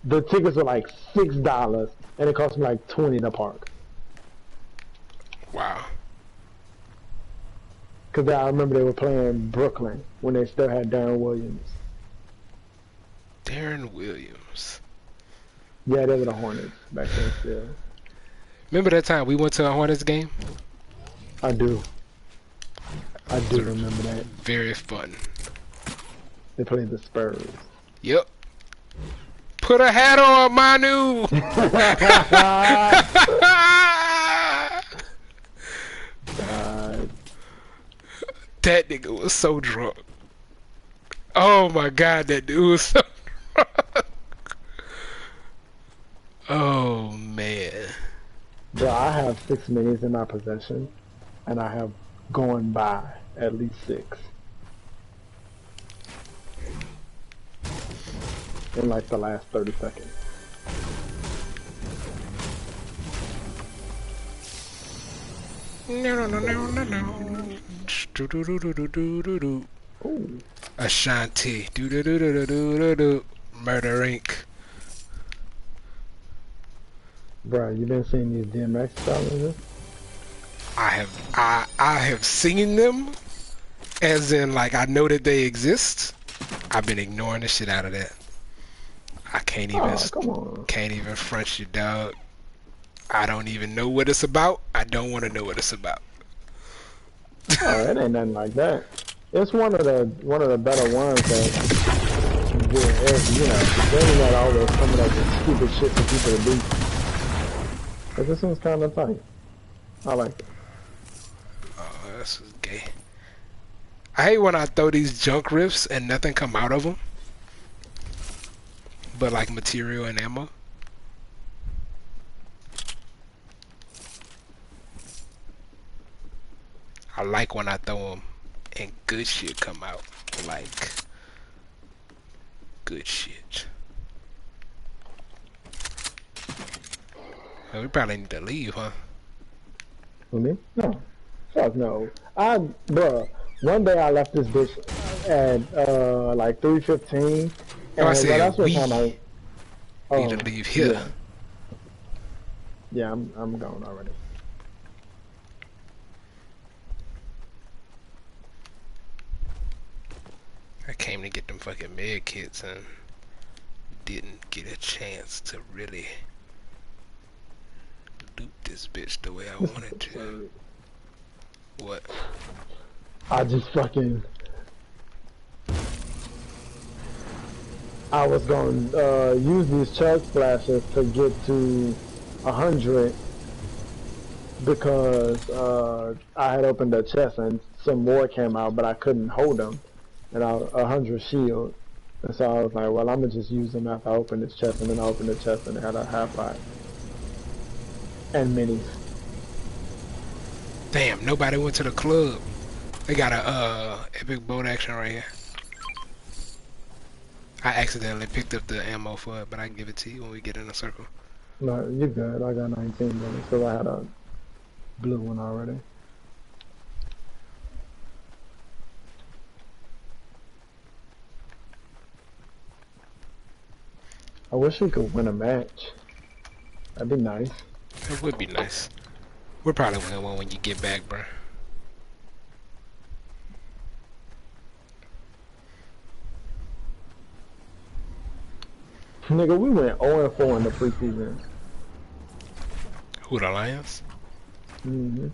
The tickets were like $6, and it cost me like $20 to park. Wow. Cause I remember they were playing Brooklyn when they still had Darren Williams. Darren Williams. Yeah, they were the Hornets back then still. Remember that time we went to a Hornets game? I do remember that. Very fun. They played the Spurs. Yep. Put a hat on, Manu! That nigga was so drunk. Oh my god, that dude was so drunk. Oh man. Bro, I have 6 minis in my possession, and I have gone by at least 6. In like the last 30 seconds. No. Do do do do do do do. Ooh. Ashanti. Do do do do do do do. Murder Inc. Bro, you been seeing these DMX challenges? I have seen them, as in like I know that they exist. I've been ignoring the shit out of that. I can't even front you, dog. I don't even know what it's about. I don't want to know what it's about. Oh, it ain't nothing like that. It's one of the better ones that the internet always coming up with stupid shit for people to do. But this one's kind of funny. I like it. Oh, this is gay. I hate when I throw these junk riffs and nothing come out of them, but like material and ammo. I like when I throw them and good shit come out. Like, good shit. We probably need to leave, huh? For me? No. Fuck no. Bruh, one day I left this bitch at like 3:15. Oh, I said that's what we time I need to leave here. Yeah, I'm gone already. I came to get them fucking med kits and didn't get a chance to really loot this bitch the way I wanted to. What? I just fucking... I was going to use these chug splashes to get to 100 because I had opened a chest and some more came out, but I couldn't hold them. and 100 shield. And so I was like, well, I'm gonna just use them after I open this chest, and then I opened the chest and it had a half pipe and minis. Damn, nobody went to the club. They got a epic bolt action right here. I accidentally picked up the ammo for it, but I can give it to you when we get in a circle. No, you're good. I got 19 minutes, so I had a blue one already. I wish we could win a match. That'd be nice. That would be nice. We'll probably win one when you get back, bro. Nigga, we went 0-4 in the preseason. Who, the Lions? Mm-hmm.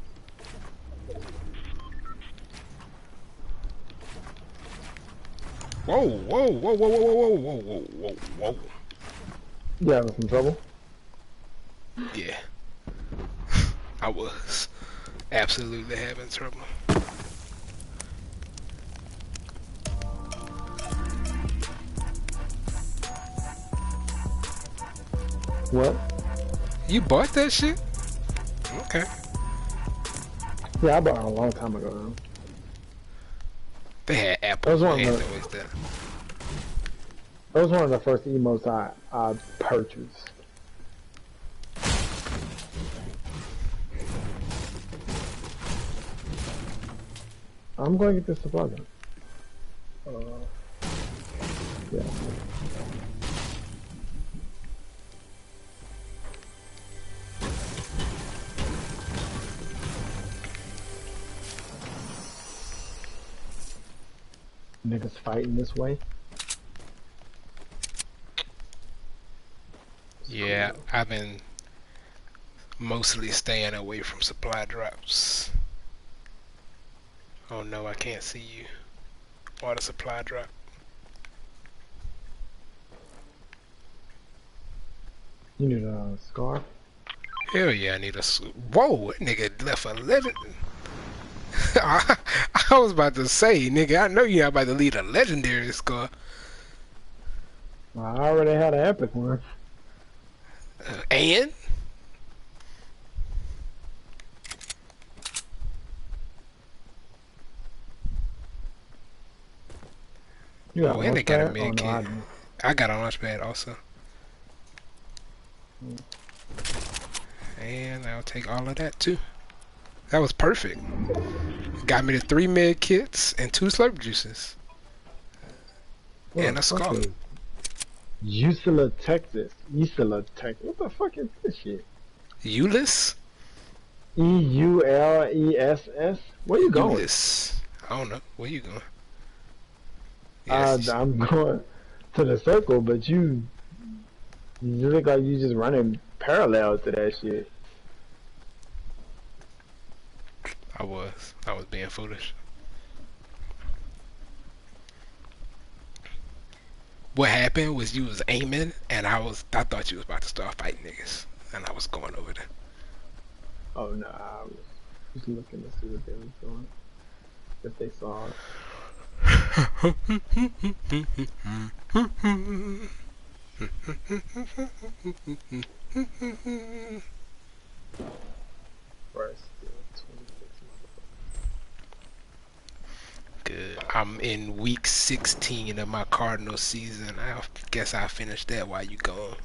Whoa, whoa, whoa, whoa, whoa, whoa, whoa, whoa, whoa, whoa. You having some trouble? Yeah. I was absolutely having trouble. What? You bought that shit? Okay. Yeah, I bought it a long time ago now. They had Apple. That was one of the, that. that was one of the first emotes I purchased. I'm going to get this supply gun. Yeah. Niggas fighting this way. Yeah, I've been mostly staying away from supply drops. Oh no, I can't see you. Water supply drop. You need a scarf? Hell yeah, I need a... Whoa, that nigga left a legend. I was about to say, nigga, I know you're not about to lead a legendary scar. Well, I already had an epic one. And? You got and they got a med med kit. I got a launch pad also. And I'll take all of that too. That was perfect. Got me the 3 med kits and 2 slurp juices. What and a skull. Usula, Texas. Usula, Texas. What the fuck is this shit? Eulis? E-U-L-E-S-S? Where you going? Eulis. I don't know. Where you going? I'm going to the circle, but you look like you just running parallel to that shit. I was being foolish. What happened was you was aiming, and I thought you was about to start fighting niggas, and I was going over there. Oh no, I was just looking to see what they was doing. If they saw it. First, 26. Good. I'm in week 16 of my Cardinal season. I guess I'll finish that while you gone.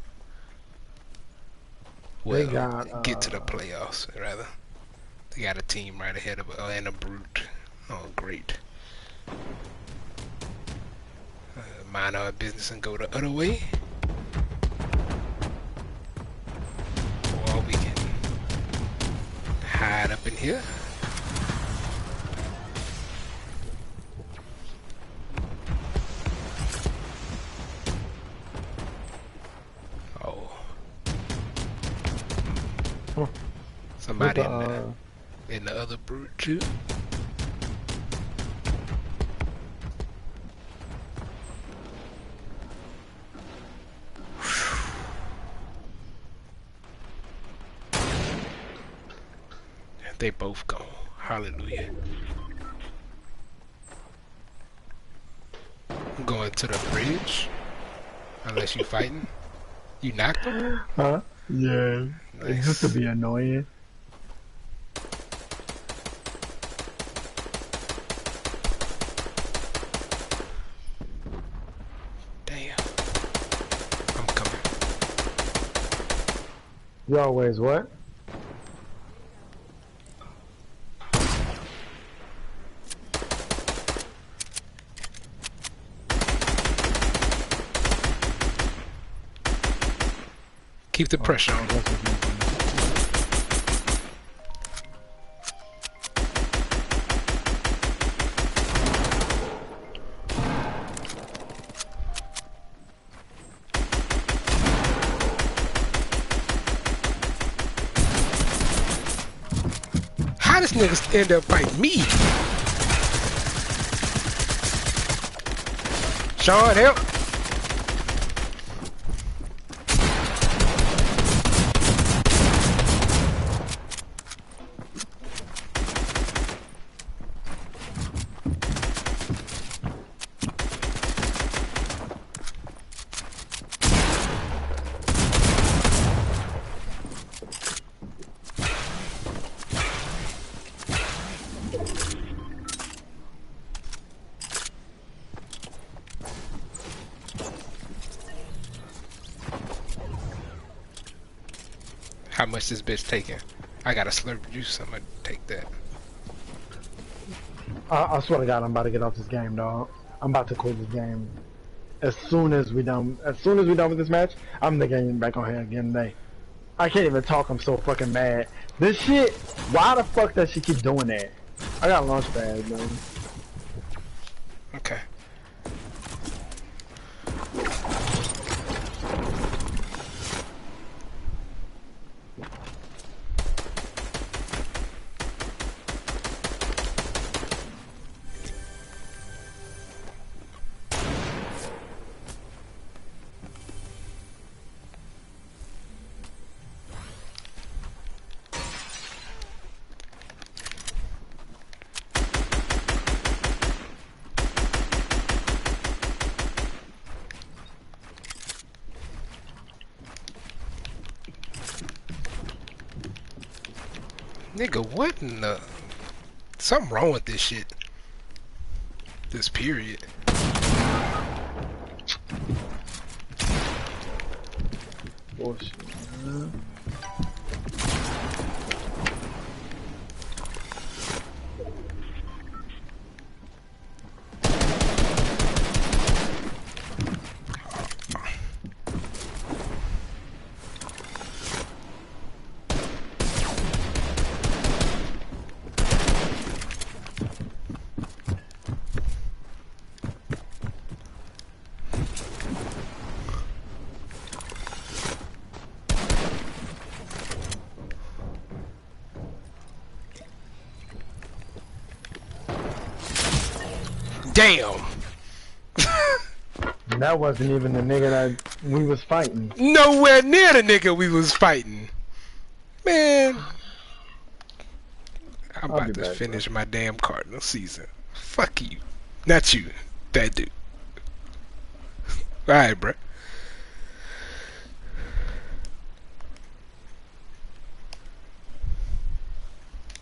Well, get to the playoffs, rather. They got a team right ahead of and a brute. Oh, great. Mind our business and go the other way. Or we can hide up in here. Oh. Somebody in the other brute too. They both gone. Hallelujah. Going to the bridge. Unless you fighting. You knocked him? Huh? Yeah. Nice. Just to be annoying. Damn. I'm coming. You always what? Keep the pressure on. How this nigga end up fighting me? Sean, help! How much this bitch taking? I got a slurp juice, I'm gonna take that. I swear to God, I'm about to get off this game, dog. I'm about to quit this game. As soon as we done with this match, I'm the game back on here again today. I can't even talk, I'm so fucking mad. This shit, why the fuck does she keep doing that? I got launch pad, man. Okay. Nigga, what in the... Something wrong with this shit. This period. Bullshit, man. Damn! That wasn't even the nigga that we was fighting. Nowhere near the nigga we was fighting. Man. I'm I'll about be to back, finish my damn Cardinal season. Fuck you. Not you. That dude. Alright, bruh.